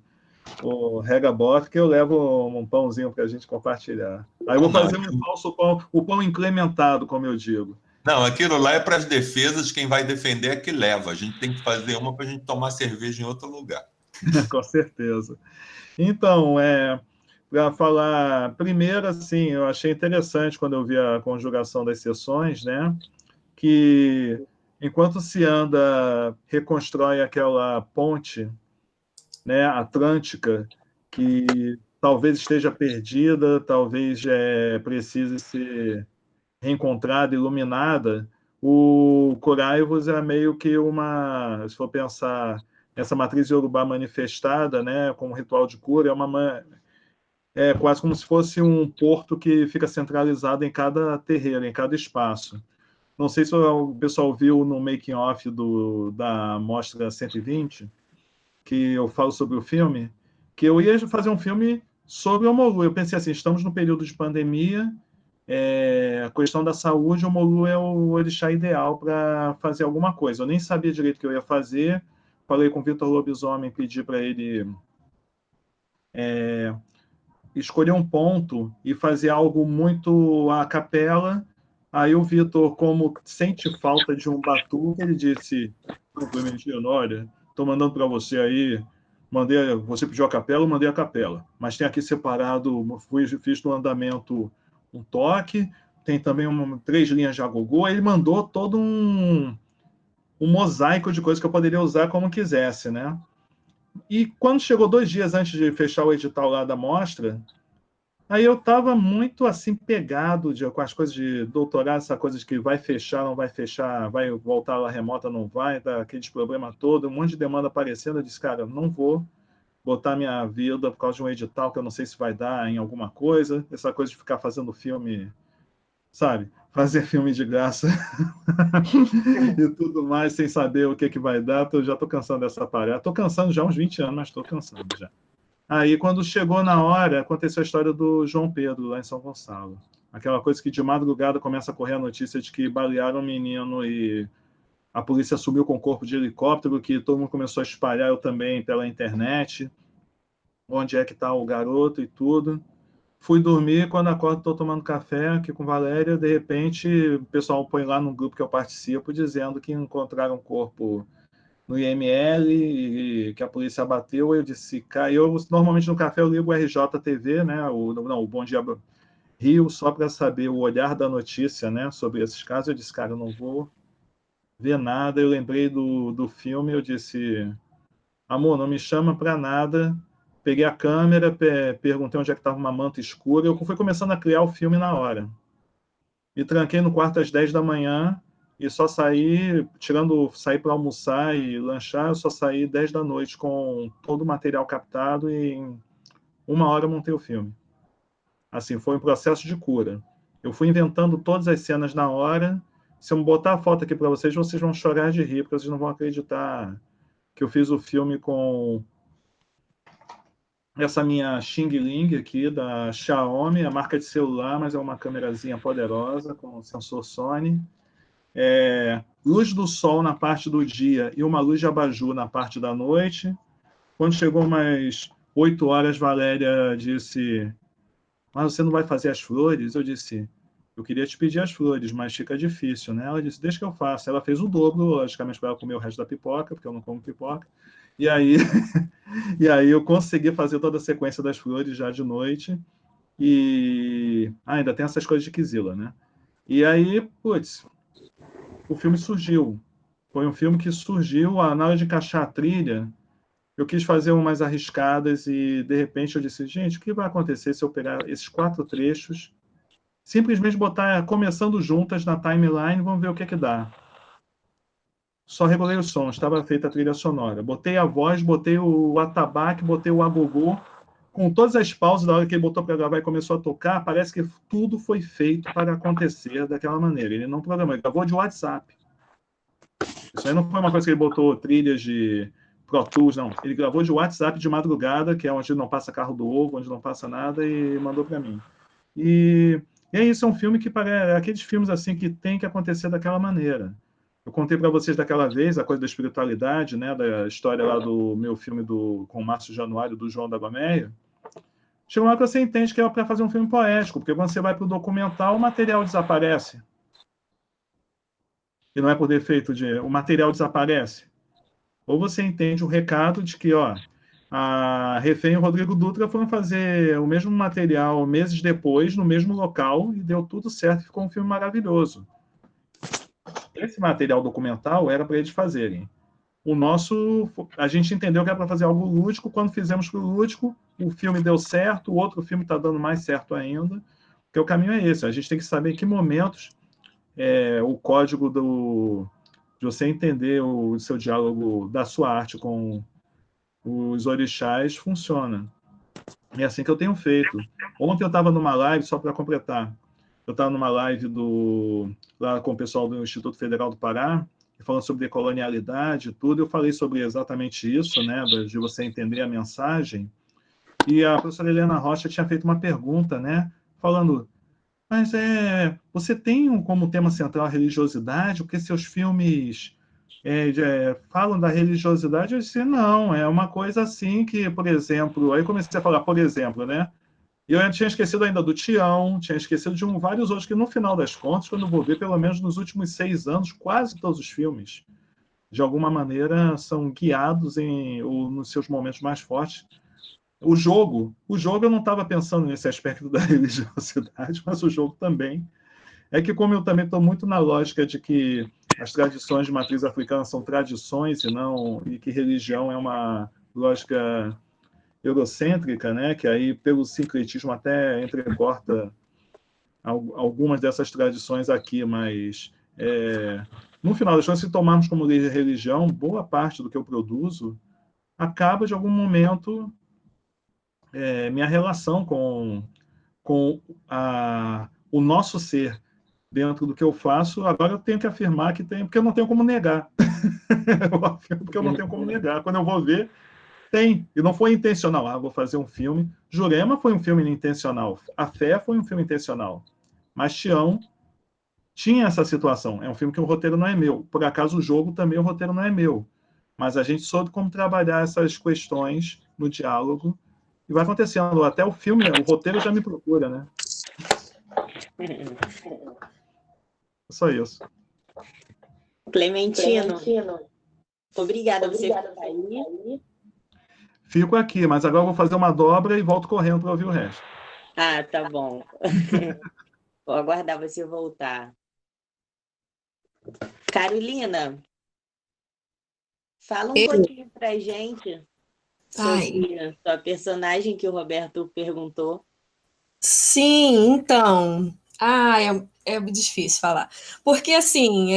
Rega Bot, que eu levo um pãozinho para a gente compartilhar. Aí eu vou fazer um falso pão, o pão incrementado, como eu digo. Não, aquilo lá é para as defesas, quem vai defender é que leva. A gente tem que fazer uma para a gente tomar cerveja em outro lugar. Com certeza. Então, para falar, primeiro, assim, eu achei interessante quando eu vi a conjugação das sessões, né? Que enquanto se anda, reconstrói aquela ponte, né, atlântica, que talvez esteja perdida, talvez precise ser reencontrada, iluminada, o Coraivos é meio que se for pensar, essa matriz iorubá manifestada, né, como ritual de cura, É quase como se fosse um porto que fica centralizado em cada terreiro, em cada espaço. Não sei se o pessoal viu no making off da Mostra 120, que eu falo sobre o filme, que eu ia fazer um filme sobre o Omolu. Eu pensei assim, estamos no período de pandemia, a questão da saúde, o Omolu é o orixá ideal para fazer alguma coisa. Eu nem sabia direito o que eu ia fazer, falei com o Vitor Lobisomem, pedi para ele escolher um ponto e fazer algo muito à capela. Aí o Vitor, como sente falta de um batuque, ele disse, Clementino, olha, estou mandando para você aí, você pediu a capela, eu mandei a capela, mas tem aqui separado, fiz no andamento um toque, tem também 3 linhas de agogô, ele mandou todo um mosaico de coisas que eu poderia usar como quisesse, né? E quando chegou 2 dias antes de fechar o edital lá da mostra, aí eu estava muito assim pegado com as coisas de doutorado, essa coisa de que vai fechar, não vai fechar, vai voltar lá remota, não vai, tá, aqueles problemas todos, um monte de demanda aparecendo. Eu disse, cara, não vou botar minha vida por causa de um edital que eu não sei se vai dar em alguma coisa, essa coisa de ficar fazendo filme, sabe? Fazer filme de graça e tudo mais, sem saber o que vai dar. Eu já estou cansando dessa parada. Estou cansando já há uns 20 anos, mas estou cansando já. Aí, quando chegou na hora, aconteceu a história do João Pedro, lá em São Gonçalo. Aquela coisa que de madrugada começa a correr a notícia de que balearam um menino e a polícia subiu com o corpo de helicóptero, que todo mundo começou a espalhar, eu também, pela internet, onde é que está o garoto e tudo. Fui dormir, quando acordo, estou tomando café aqui com Valéria, de repente, o pessoal põe lá no grupo que eu participo, dizendo que encontraram um corpo no IML e que a polícia abateu. Eu disse, cara, eu normalmente no café eu ligo o RJTV, né, o Bom Dia Rio, só para saber o olhar da notícia, né, sobre esses casos. Eu disse, cara, eu não vou ver nada. Eu lembrei do filme, eu disse, amor, não me chama para nada. Peguei a câmera, perguntei onde é que estava uma manta escura. Eu fui começando a criar o filme na hora. Me tranquei no quarto às 10 da manhã e só saí, sair para almoçar e lanchar, eu só saí 10 da noite com todo o material captado e em 1 hora eu montei o filme. Assim, foi um processo de cura. Eu fui inventando todas as cenas na hora. Se eu botar a foto aqui para vocês, vocês vão chorar de rir, porque vocês não vão acreditar que eu fiz o filme com essa minha Xing Ling aqui, da Xiaomi, a marca de celular, mas é uma câmerazinha poderosa, com sensor Sony. Luz do sol na parte do dia e uma luz de abajur na parte da noite. Quando chegou umas 8 horas, Valéria disse, mas você não vai fazer as flores? Eu disse, eu queria te pedir as flores, mas fica difícil, né? Ela disse, deixa que eu faço. Ela fez o dobro, logicamente, para ela comer o resto da pipoca, porque eu não como pipoca. E aí, eu consegui fazer toda a sequência das flores já de noite. E ainda tem essas coisas de Kizila, né? E aí, putz, o filme surgiu. Foi um filme que surgiu, na hora de encaixar a trilha, eu quis fazer umas arriscadas e, de repente, eu disse, gente, o que vai acontecer se eu pegar esses 4 trechos, simplesmente botar começando juntas na timeline, vamos ver o que é que dá. Só regulei o som, estava feita a trilha sonora. Botei a voz, botei o atabaque, botei o agogô, com todas as pausas da hora que ele botou para gravar e começou a tocar, parece que tudo foi feito para acontecer daquela maneira. Ele não programou, ele gravou de WhatsApp. Isso aí não foi uma coisa que ele botou trilhas de Pro Tools, não. Ele gravou de WhatsApp de madrugada, que é onde não passa carro do ovo, onde não passa nada, e mandou para mim. E é isso, é um filme que parece aqueles filmes assim que tem que acontecer daquela maneira. Eu contei para vocês daquela vez a coisa da espiritualidade, né, da história lá do meu filme com o Márcio Januário, do João da Gomeia. Chega uma hora que você entende que é para fazer um filme poético, porque quando você vai para o documental, o material desaparece. E não é por defeito o material desaparece. Ou você entende o recado de que, ó, a Refém e o Rodrigo Dutra foram fazer o mesmo material meses depois, no mesmo local, e deu tudo certo, ficou um filme maravilhoso. Esse material documental era para eles fazerem. O nosso, a gente entendeu que era para fazer algo lúdico. Quando fizemos para o lúdico, o filme deu certo, o outro filme está dando mais certo ainda, porque o caminho é esse. A gente tem que saber em que momentos o código de você entender o seu diálogo da sua arte com os orixás funciona. É assim que eu tenho feito. Ontem eu estava numa live, só para completar, eu estava numa live lá com o pessoal do Instituto Federal do Pará, falando sobre decolonialidade e tudo, eu falei sobre exatamente isso, né, de você entender a mensagem, e a professora Helena Rocha tinha feito uma pergunta, né, falando, mas você tem como tema central a religiosidade, porque seus filmes falam da religiosidade? Eu disse, não, é uma coisa assim que, por exemplo, aí comecei a falar, por exemplo, né, e eu tinha esquecido ainda do Tião, tinha esquecido de vários outros, que no final das contas, quando eu vou ver, pelo menos nos últimos 6 anos, quase todos os filmes, de alguma maneira, são guiados ou nos seus momentos mais fortes. O jogo eu não estava pensando nesse aspecto da religiosidade, mas o jogo também. É que como eu também estou muito na lógica de que as tradições de matriz africana são tradições e que religião é uma lógica eurocêntrica, né? Que aí, pelo sincretismo, até entrecorta algumas dessas tradições aqui, mas no final das contas, se tomarmos como religião, boa parte do que eu produzo acaba, de algum momento, minha relação com o nosso ser dentro do que eu faço. Agora eu tenho que afirmar que tem, porque eu não tenho como negar. Eu afirmo porque eu não tenho como negar. Quando eu vou ver, tem. E não foi intencional. Vou fazer um filme. Jurema foi um filme intencional. A Fé foi um filme intencional. Mas Tião tinha essa situação. É um filme que o roteiro não é meu. Por acaso, o jogo também, o roteiro não é meu. Mas a gente soube como trabalhar essas questões no diálogo. E vai acontecendo. Até o filme, o roteiro já me procura, né? Só isso. Clementino, obrigada por você ficar aí. Fico aqui, mas agora eu vou fazer uma dobra e volto correndo para ouvir o resto. Ah, tá bom. Vou aguardar você voltar. Carolina, fala um pouquinho pra gente sobre a sua personagem que o Roberto perguntou. Sim, então. É difícil falar. Porque, assim,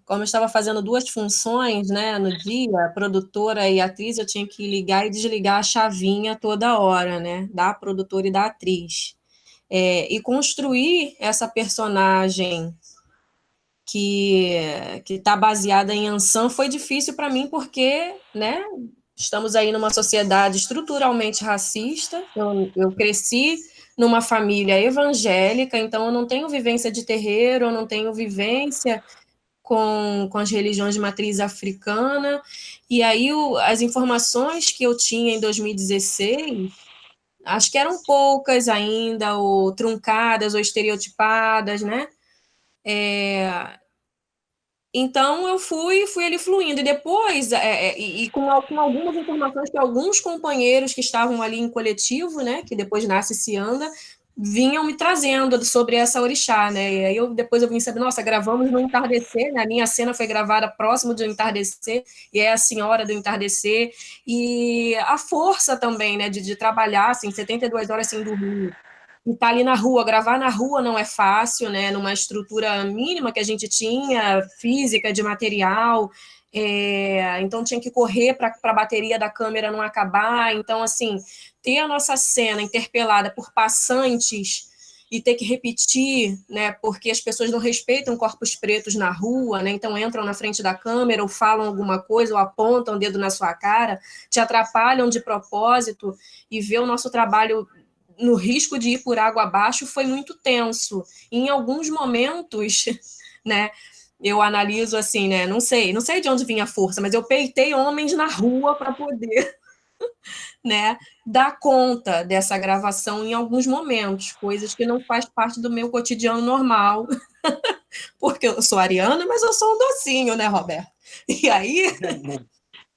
como eu estava fazendo 2 funções, né, no dia, produtora e atriz, eu tinha que ligar e desligar a chavinha toda hora, né, da produtora e da atriz. E construir essa personagem que está baseada em Ansan foi difícil para mim, porque, né, estamos aí numa sociedade estruturalmente racista. Eu cresci numa família evangélica, então eu não tenho vivência de terreiro, eu não tenho vivência com as religiões de matriz africana, e aí as informações que eu tinha em 2016, acho que eram poucas ainda, ou truncadas, ou estereotipadas, né? Então eu fui ali fluindo, e depois, com algumas informações que alguns companheiros que estavam ali em coletivo, né, que depois nasce Cianda, vinham me trazendo sobre essa orixá, né, e aí depois eu vim saber, nossa, gravamos no entardecer, né, a minha cena foi gravada próximo do entardecer, e é a senhora do entardecer, e a força também, né, de trabalhar, assim, 72 horas sem dormir, e tá ali na rua, gravar na rua não é fácil, né? Numa estrutura mínima que a gente tinha, física, de material, então tinha que correr para a bateria da câmera não acabar. Então, assim, ter a nossa cena interpelada por passantes e ter que repetir, né? Porque as pessoas não respeitam corpos pretos na rua, né? Então entram na frente da câmera ou falam alguma coisa ou apontam o dedo na sua cara, te atrapalham de propósito, e ver o nosso trabalho no risco de ir por água abaixo foi muito tenso. Em alguns momentos, né, eu analiso assim, né, não sei de onde vinha a força, mas eu peitei homens na rua para poder, né, dar conta dessa gravação em alguns momentos, coisas que não faz parte do meu cotidiano normal, porque eu sou ariana, mas eu sou um docinho, né, Roberto? E aí,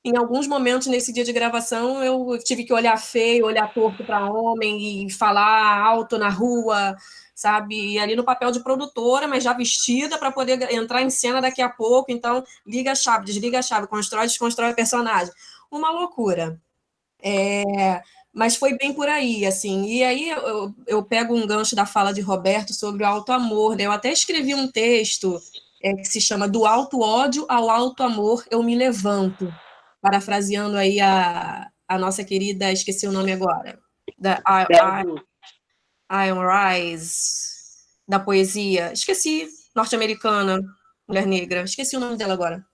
em alguns momentos nesse dia de gravação, eu tive que olhar feio, olhar torto para homem e falar alto na rua, sabe? E ali no papel de produtora, mas já vestida para poder entrar em cena daqui a pouco. Então, liga a chave, desliga a chave, constrói, desconstrói o personagem. Uma loucura. Mas foi bem por aí, assim. E aí eu pego um gancho da fala de Roberto sobre o alto amor, né? Eu até escrevi um texto que se chama Do Alto Ódio ao Alto Amor Eu Me Levanto, parafraseando aí a nossa querida, esqueci o nome agora, da Belo. Anne Rice, da poesia, esqueci, norte-americana, mulher negra, esqueci o nome dela agora.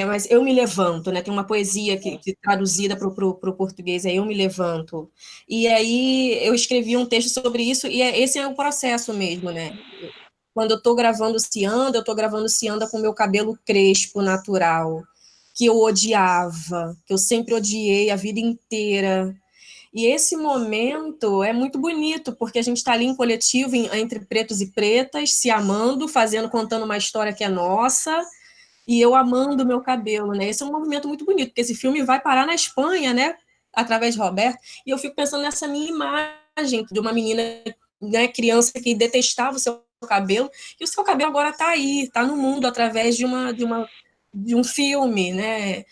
Mas Eu Me Levanto, né? Tem uma poesia que traduzida para o português, é Eu Me Levanto. E aí eu escrevi um texto sobre isso, e esse é o processo mesmo, né? Quando eu estou gravando Cianda, eu estou gravando Cianda com meu cabelo crespo, natural, que eu odiava, que eu sempre odiei a vida inteira. E esse momento é muito bonito, porque a gente está ali em coletivo, entre pretos e pretas, se amando, contando uma história que é nossa, e eu amando o meu cabelo, né? Esse é um movimento muito bonito, porque esse filme vai parar na Espanha, né? Através de Roberto, e eu fico pensando nessa minha imagem de uma menina, né, criança que detestava o seu cabelo, e o seu cabelo agora está aí, está no mundo através de um filme, né?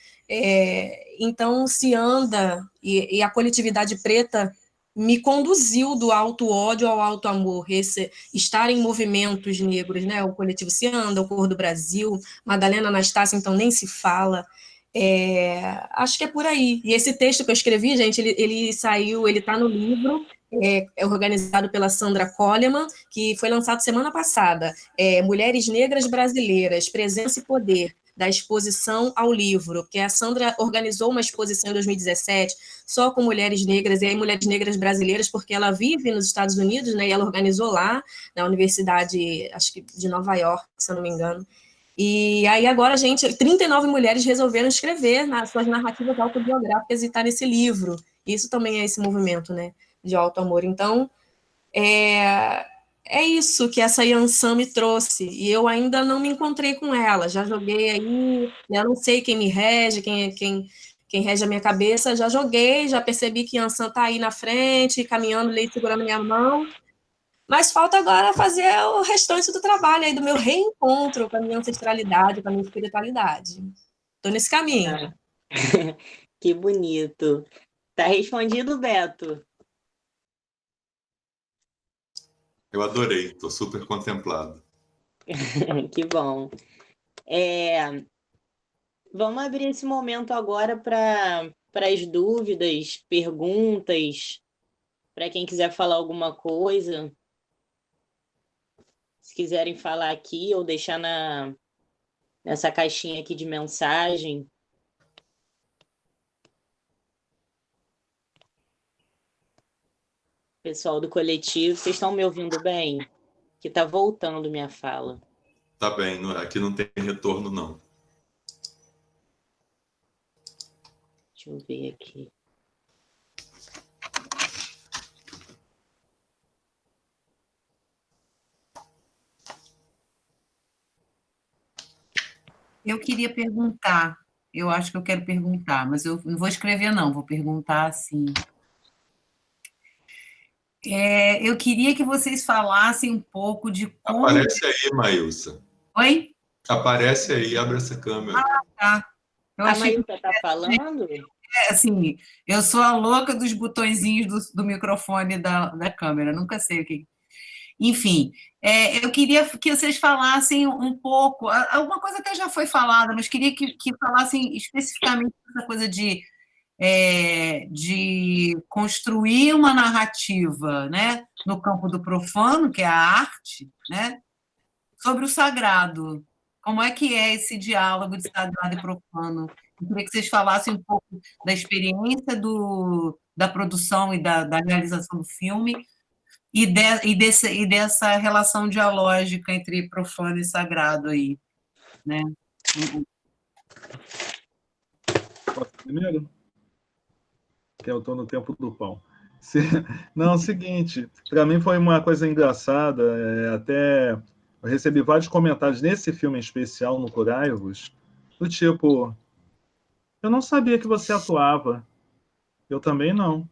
Então, se anda, e a coletividade preta me conduziu do alto ódio ao alto amor, estar em movimentos negros, né? O coletivo Se Anda, o Cor do Brasil, Madalena Anastácia, então nem se fala. Acho que é por aí. E esse texto que eu escrevi, gente, ele saiu, ele está no livro, é organizado pela Sandra Coleman, que foi lançado semana passada. Mulheres Negras Brasileiras, Presença e Poder, da exposição ao livro, que a Sandra organizou uma exposição em 2017 só com mulheres negras, e aí mulheres negras brasileiras, porque ela vive nos Estados Unidos, né, e ela organizou lá, na Universidade, acho que de Nova York, se eu não me engano. E aí agora, gente, 39 mulheres resolveram escrever nas suas narrativas autobiográficas e tá nesse livro. Isso também é esse movimento, né, de auto-amor. Então, é isso que essa Yansan me trouxe, e eu ainda não me encontrei com ela, já joguei aí, né, eu não sei quem me rege, quem rege a minha cabeça, já joguei, já percebi que Yansan está aí na frente, caminhando, leite segurando minha mão, mas falta agora fazer o restante do trabalho aí, do meu reencontro com a minha ancestralidade, com a minha espiritualidade. Estou nesse caminho. Que bonito. Tá respondido, Beto? Eu adorei, estou super contemplado. Que bom. Vamos abrir esse momento agora para as dúvidas, perguntas, para quem quiser falar alguma coisa. Se quiserem falar aqui ou deixar nessa caixinha aqui de mensagem. Pessoal do coletivo, vocês estão me ouvindo bem? Que está voltando minha fala. Tá bem, aqui não tem retorno, não. Deixa eu ver aqui. Eu queria perguntar, eu acho que eu quero perguntar, mas eu não vou escrever, não, vou perguntar assim. Eu queria que vocês falassem um pouco de como... Aparece aí, Maílson. Oi? Aparece aí, abre essa câmera. Tá. Eu A achei Maílson está falando? assim, eu sou a louca dos botõezinhos do microfone da câmera, nunca sei o que... Enfim, eu queria que vocês falassem um pouco, alguma coisa até já foi falada, mas queria que falassem especificamente essa coisa de construir uma narrativa, né, no campo do profano, que é a arte, né, sobre o sagrado. Como é que é esse diálogo de sagrado e profano? Eu queria que vocês falassem um pouco da experiência da produção e da realização do filme, e dessa relação dialógica entre profano e sagrado aí, né? Posso primeiro? Que eu estou no tempo do pão. Não, é o seguinte, para mim foi uma coisa engraçada, até eu recebi vários comentários nesse filme em especial, no Curaivos, do tipo, eu não sabia que você atuava, eu também não,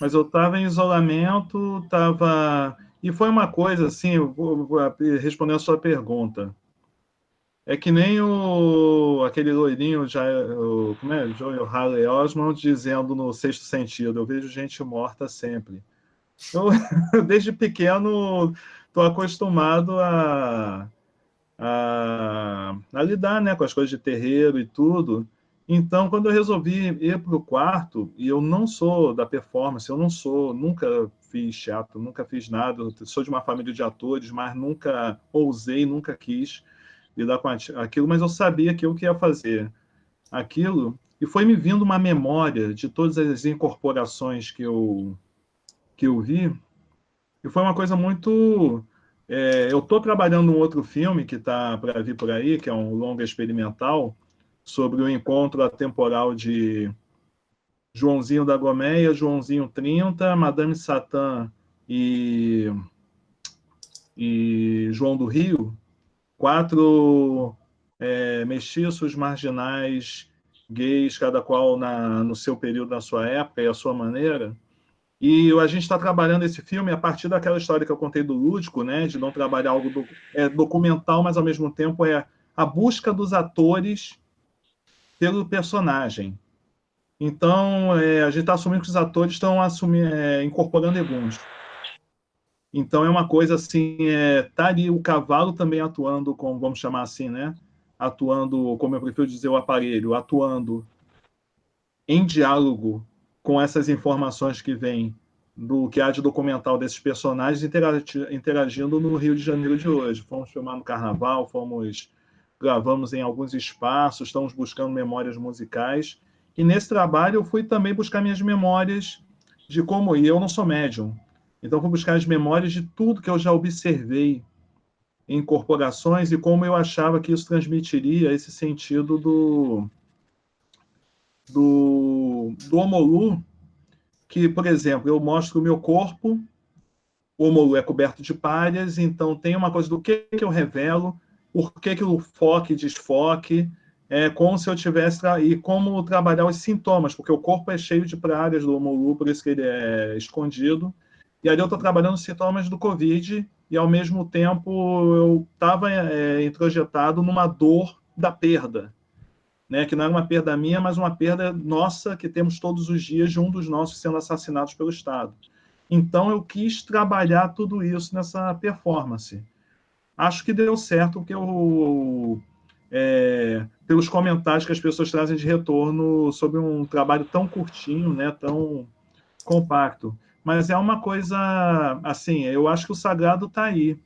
mas eu estava em isolamento, estava... E foi uma coisa assim, eu vou responder a sua pergunta. É que nem aquele loirinho, como é? Joel Haley Osment dizendo no Sexto Sentido, eu vejo gente morta sempre. Eu, desde pequeno, estou acostumado a lidar, né, com as coisas de terreiro e tudo. Então, quando eu resolvi ir para o quarto, e eu não sou da performance, eu não sou, nunca fiz teatro, nunca fiz nada, eu sou de uma família de atores, mas nunca ousei, nunca quis lidar com aquilo, mas eu sabia que eu queria fazer aquilo, e foi me vindo uma memória de todas as incorporações que eu vi, e foi uma coisa muito... eu estou trabalhando um outro filme que está para vir por aí, que é um longa experimental, sobre o encontro atemporal de Joãozinho da Gomeia, Joãozinho 30, Madame Satã e João do Rio, 4 mestiços marginais, gays, cada qual no seu período, na sua época e a sua maneira. E a gente está trabalhando esse filme a partir daquela história que eu contei do Lúdico, né, de não trabalhar algo documental, mas ao mesmo tempo é a busca dos atores pelo personagem. Então, a gente está assumindo que os atores estão incorporando eguns. Então, é uma coisa assim, tá ali o cavalo também atuando, como vamos chamar assim, né? Atuando, como eu prefiro dizer, o aparelho, atuando em diálogo com essas informações que vêm do que há de documental desses personagens interagindo no Rio de Janeiro de hoje. Fomos filmar no Carnaval, gravamos em alguns espaços, estamos buscando memórias musicais. E nesse trabalho eu fui também buscar minhas memórias de como... E eu não sou médium. Então fui buscar as memórias de tudo que eu já observei em corporações e como eu achava que isso transmitiria esse sentido do Omolu, que, por exemplo, eu mostro o meu corpo, o Omolu é coberto de palhas, então tem uma coisa do que eu revelo, por que o foco e desfoque, como se eu tivesse... E como trabalhar os sintomas, porque o corpo é cheio de pragas do Omolu, por isso que ele é escondido. E ali eu estou trabalhando os sintomas do Covid e, ao mesmo tempo, eu estava introjetado numa dor da perda, né? Que não era uma perda minha, mas uma perda nossa que temos todos os dias de um dos nossos sendo assassinados pelo Estado. Então, eu quis trabalhar tudo isso nessa performance. Acho que deu certo, porque pelos comentários que as pessoas trazem de retorno sobre um trabalho tão curtinho, né, tão compacto. Mas é uma coisa, assim, eu acho que o sagrado está aí,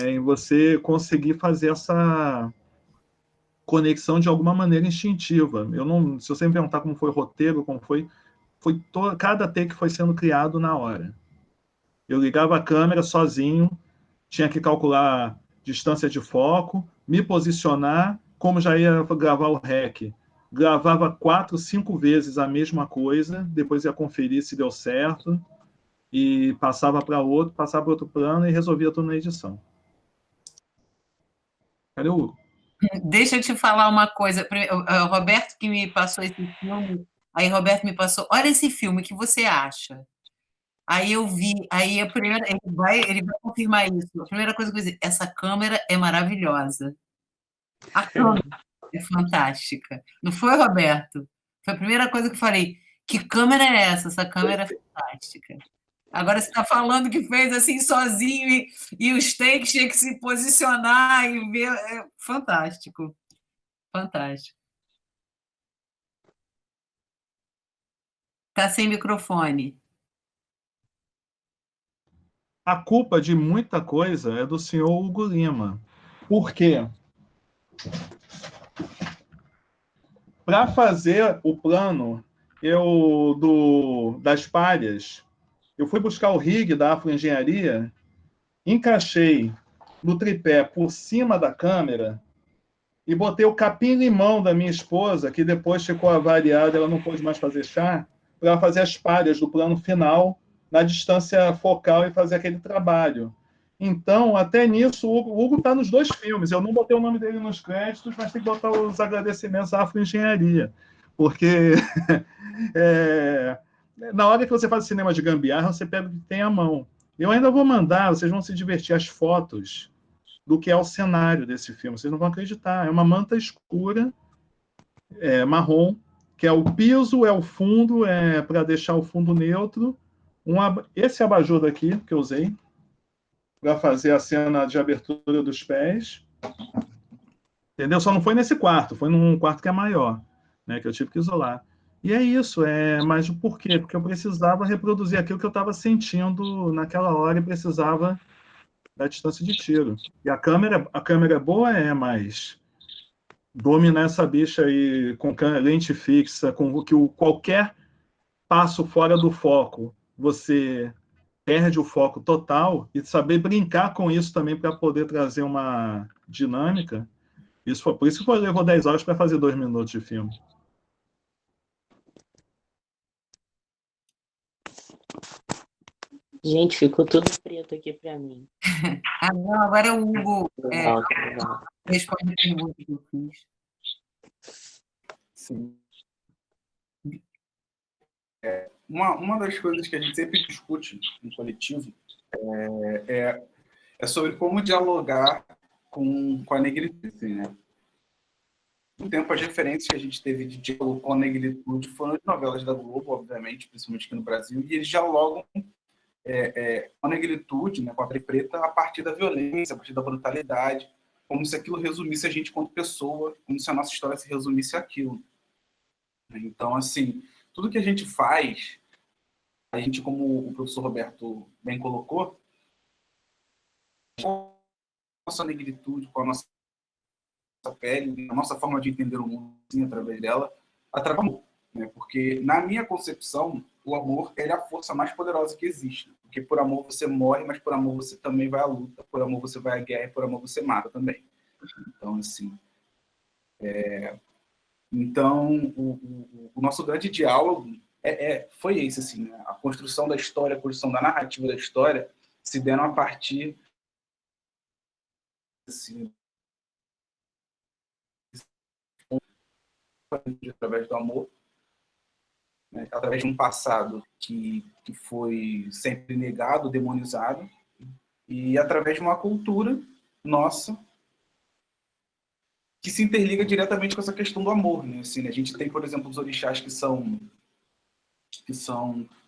em você conseguir fazer essa conexão de alguma maneira instintiva. Se você me perguntar como foi o roteiro, como foi cada take foi sendo criado na hora. Eu ligava a câmera sozinho, tinha que calcular distância de foco, me posicionar, como já ia gravar o REC. Gravava 4, 5 vezes a mesma coisa, depois ia conferir se deu certo, e passava para outro plano e resolvia tudo na edição. Cadê o Hugo? Deixa eu te falar uma coisa. O Roberto que me passou esse filme, aí Roberto me passou, olha esse filme, o que você acha? Aí eu vi, aí a primeira, ele vai confirmar isso. A primeira coisa que eu disse, essa câmera é maravilhosa. A câmera é fantástica. Não foi, Roberto? Foi a primeira coisa que eu falei. Que câmera é essa? Essa câmera é fantástica. Agora você está falando que fez assim sozinho e os takes tinha que se posicionar e ver. É fantástico. Fantástico. Está sem microfone. A culpa de muita coisa é do senhor Hugo Lima. Por quê? Para fazer o plano das palhas, eu fui buscar o rig da Afroengenharia, encaixei no tripé por cima da câmera e botei o capim-limão da minha esposa, que depois ficou avariada, ela não pôde mais fazer chá, para fazer as palhas do plano final na distância focal e fazer aquele trabalho. Então, até nisso, o Hugo está nos 2 filmes. Eu não botei o nome dele nos créditos, mas tem que botar os agradecimentos à Afroengenharia, porque na hora que você faz cinema de gambiarra, você pega o que tem à mão. Eu ainda vou mandar, vocês vão se divertir, as fotos do que é o cenário desse filme. Vocês não vão acreditar. É uma manta escura, marrom, que é o piso, é o fundo, para deixar o fundo neutro. Esse abajur daqui, que eu usei, para fazer a cena de abertura dos pés. Entendeu? Só não foi nesse quarto, foi num quarto que é maior. né, que eu tive que isolar. E é isso, mas o porquê? Porque eu precisava reproduzir aquilo que eu estava sentindo naquela hora e precisava da distância de tiro. E a câmera é boa, mas dominar essa bicha aí com lente fixa, com que qualquer passo fora do foco, você perde o foco total, e saber brincar com isso também para poder trazer uma dinâmica. Por isso que levou 10 horas para fazer 2 minutos de filme. Gente, ficou tudo preto aqui para mim. Agora o Hugo Legal. responde a pergunta que eu fiz. Sim. Uma das coisas que a gente sempre discute no coletivo é sobre como dialogar com a negritude, né? Um tempo, as referências que a gente teve de diálogo com a negritude foram as novelas da Globo, obviamente, principalmente aqui no Brasil, e eles dialogam com a negritude, né, com a pele preta, a partir da violência, a partir da brutalidade, como se aquilo resumisse a gente como pessoa, como se a nossa história se resumisse àquilo. Então, assim, tudo que a gente faz, a gente, como o professor Roberto bem colocou, com a nossa negritude, com a nossa pele, a nossa forma de entender o mundo, assim, através dela, através do amor, né? Porque, na minha concepção, o amor é a força mais poderosa que existe. Porque por amor você morre, mas por amor você também vai à luta, por amor você vai à guerra e por amor você mata também. Então, assim... Então, o nosso grande diálogo foi esse, assim, né? A construção da história, a construção da narrativa da história se deram a partir, assim, através do amor, né? Através de um passado que foi sempre negado, demonizado, e através de uma cultura nossa que se interliga diretamente com essa questão do amor, né? Assim, a gente tem, por exemplo, os orixás que são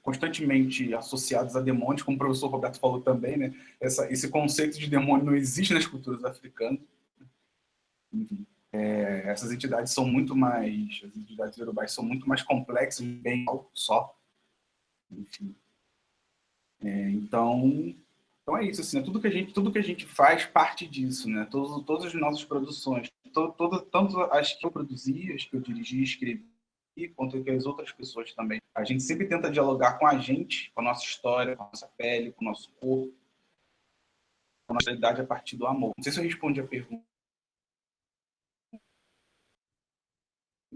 constantemente associados a demônios, como o professor Roberto falou também, né? Esse conceito de demônio não existe nas culturas africanas. Enfim, essas entidades são muito mais, as entidades iorubais são muito mais complexas, bem só. Enfim. Então é isso, assim, né? Tudo que a gente faz parte disso, né? Todas as nossas produções, tanto as que eu produzi, as que eu dirigi, escrevi, quanto que as outras pessoas também. A gente sempre tenta dialogar com a gente, com a nossa história, com a nossa pele, com o nosso corpo, com a nossa realidade a partir do amor. Não sei se eu respondi a pergunta.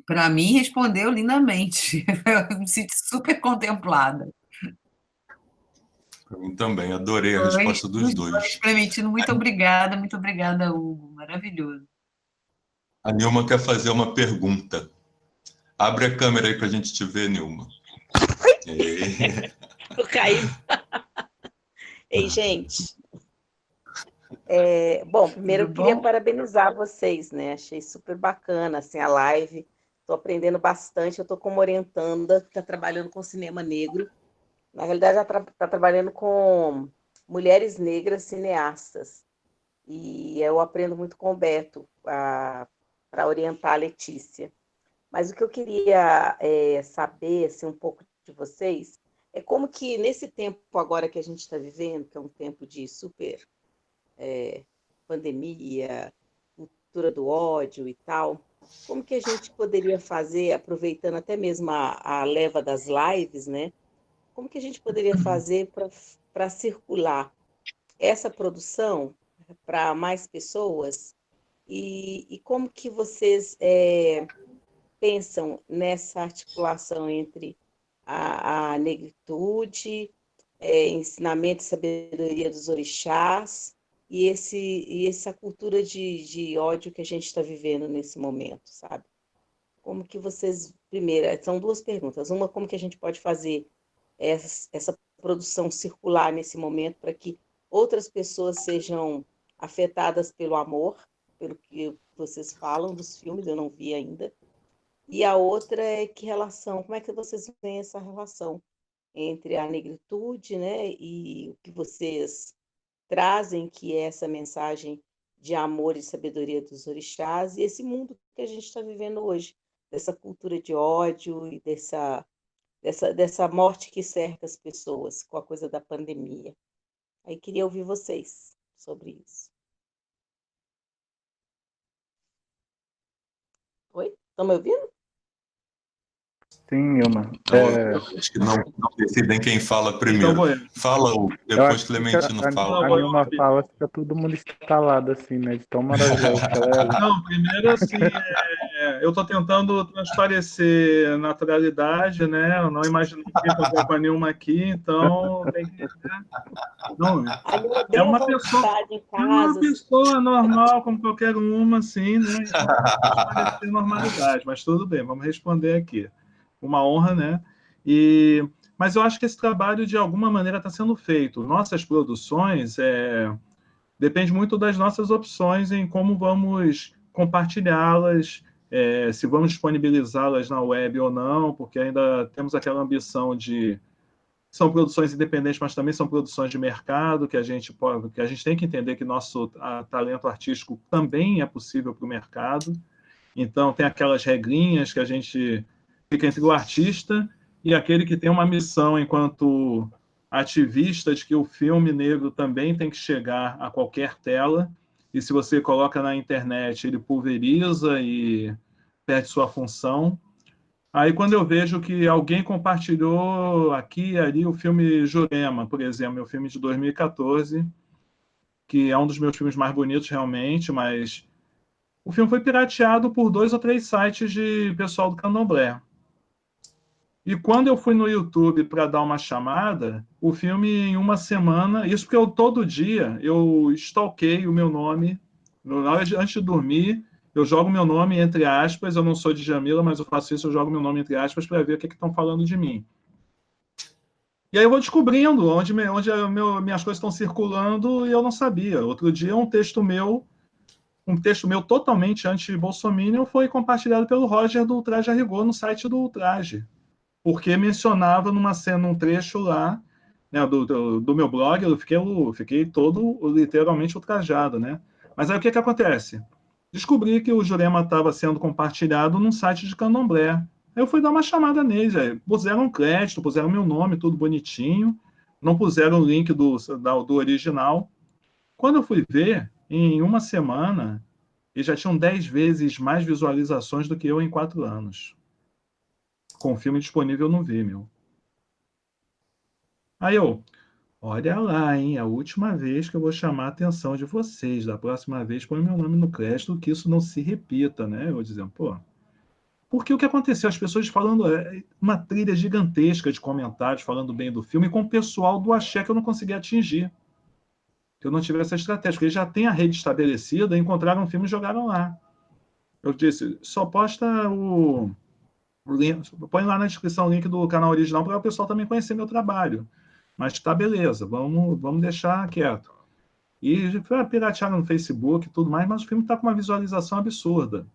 Para mim, respondeu lindamente. Eu me sinto super contemplada. Para mim também, adorei a resposta dos dois. Clementino, muito obrigada, Hugo. Maravilhoso. A Nilma quer fazer uma pergunta. Abre a câmera aí para a gente te ver, Nilma. Eu caí. Ei, gente. Bom, primeiro eu queria parabenizar vocês, né? Achei super bacana assim, a live. Estou aprendendo bastante. Eu estou como orientanda, que está trabalhando com cinema negro. Na realidade, ela está trabalhando com mulheres negras cineastas. E eu aprendo muito com o Beto para orientar a Letícia. Mas o que eu queria saber assim, um pouco de vocês é como que nesse tempo agora que a gente está vivendo, que é um tempo de super pandemia, cultura do ódio e tal, como que a gente poderia fazer, aproveitando até mesmo a leva das lives, né? Como que a gente poderia fazer para circular essa produção para mais pessoas? E como que vocês pensam nessa articulação entre a negritude, ensinamento e sabedoria dos orixás e essa cultura de ódio que a gente está vivendo nesse momento, sabe? Como que vocês... Primeiro, são duas perguntas. Uma, como que a gente pode fazer essa produção circular nesse momento para que outras pessoas sejam afetadas pelo amor, pelo que vocês falam dos filmes, eu não vi ainda. E a outra é como é que vocês veem essa relação entre a negritude, né, e o que vocês trazem, que é essa mensagem de amor e sabedoria dos orixás, e esse mundo que a gente está vivendo hoje, dessa cultura de ódio e dessa morte que cerca as pessoas com a coisa da pandemia. Aí queria ouvir vocês sobre isso. Oi? Estão me ouvindo? Sim, Ilma. Acho que não decidem quem fala Então, primeiro. vou eu. Fala, Eu depois acho que Clementino fala. a Nilma fala, fica todo mundo estalado, assim, né? De tão maravilhoso que ela é. Não, primeiro, assim, eu estou tentando transparecer naturalidade, né? Eu não imaginei que ia encontrar com a Nilma aqui, então tem que... Né? Não, A Nilma é bem à uma pessoa, vontade em é uma casa. pessoa normal, como qualquer uma, assim, né? Então, transparecer normalidade, mas tudo bem, vamos responder aqui. Uma honra, né? Mas eu acho que esse trabalho, de alguma maneira, está sendo feito. Nossas produções depende muito das nossas opções em como vamos compartilhá-las, se vamos disponibilizá-las na web ou não, porque ainda temos aquela ambição de... São produções independentes, mas também são produções de mercado, que a gente tem que entender que nosso talento artístico também é possível para o mercado. Então, tem aquelas regrinhas que a gente fica entre o artista e aquele que tem uma missão enquanto ativista de que o filme negro também tem que chegar a qualquer tela, e se você coloca na internet, ele pulveriza e perde sua função. Aí, quando eu vejo que alguém compartilhou aqui e ali o filme Jurema, por exemplo, meu filme de 2014, que é um dos meus filmes mais bonitos, realmente, mas o filme foi pirateado por 2 ou 3 sites de pessoal do Candomblé. E quando eu fui no YouTube para dar uma chamada, o filme, em uma semana, isso porque todo dia eu stalkeio o meu nome, antes de dormir, eu jogo meu nome entre aspas, eu não sou de Djamila, mas eu faço isso, eu jogo meu nome entre aspas para ver o que estão falando de mim. E aí eu vou descobrindo onde minhas coisas estão circulando e eu não sabia. Outro dia, um texto meu totalmente anti-bolsominion foi compartilhado pelo Roger do Ultraje a Rigor no site do Ultraje, porque mencionava num trecho lá, né, do meu blog, eu fiquei todo literalmente ultrajado, né? Mas aí o que acontece? Descobri que o Jurema estava sendo compartilhado num site de candomblé. Aí eu fui dar uma chamada neles, puseram um crédito, puseram meu nome, tudo bonitinho, não puseram o link do original. Quando eu fui ver, em uma semana, eles já tinham 10 vezes mais visualizações do que eu em 4 anos. Com o filme disponível no Vimeo. Aí olha lá, hein? A última vez que eu vou chamar a atenção de vocês. Da próxima vez, põe meu nome no crédito, que isso não se repita, né? Eu dizendo, pô. Porque o que aconteceu? As pessoas falando, uma trilha gigantesca de comentários falando bem do filme, com o pessoal do axé que eu não conseguia atingir. Que eu não tive essa estratégia, porque eles já têm a rede estabelecida, encontraram um filme e jogaram lá. Eu disse, só posta põe lá na descrição o link do canal original para o pessoal também conhecer meu trabalho. Mas tá beleza, vamos deixar quieto. E piratearam no Facebook e tudo mais, mas o filme está com uma visualização absurda.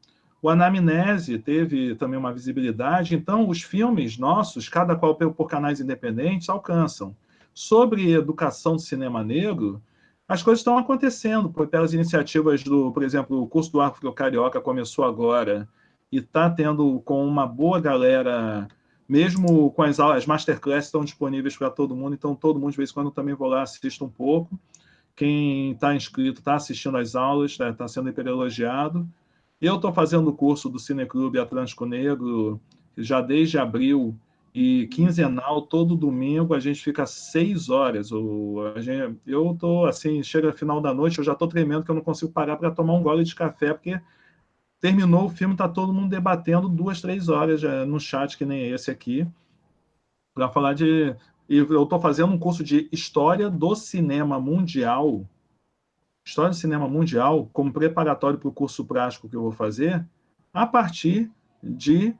O Anamnese teve também uma visibilidade, então os filmes nossos, cada qual por canais independentes, alcançam. Sobre educação do cinema negro, as coisas estão acontecendo, pelas iniciativas por exemplo, o curso do Afro Carioca começou agora, e está tendo com uma boa galera, mesmo com as aulas, as masterclass estão disponíveis para todo mundo, então todo mundo, de vez em quando, também vou lá, assisto um pouco. Quem está inscrito está assistindo às aulas, está sendo hiper elogiado. Eu estou fazendo o curso do Cineclube Atlântico Negro já desde abril, e quinzenal, todo domingo, a gente fica 6 horas. Eu estou assim, chega no final da noite, eu já estou tremendo que eu não consigo parar para tomar um gole de café, porque terminou o filme, está todo mundo debatendo 2, 3 horas no chat, que nem esse aqui, para falar de... E eu estou fazendo um curso de História do Cinema Mundial, como preparatório para o curso prático que eu vou fazer, a partir de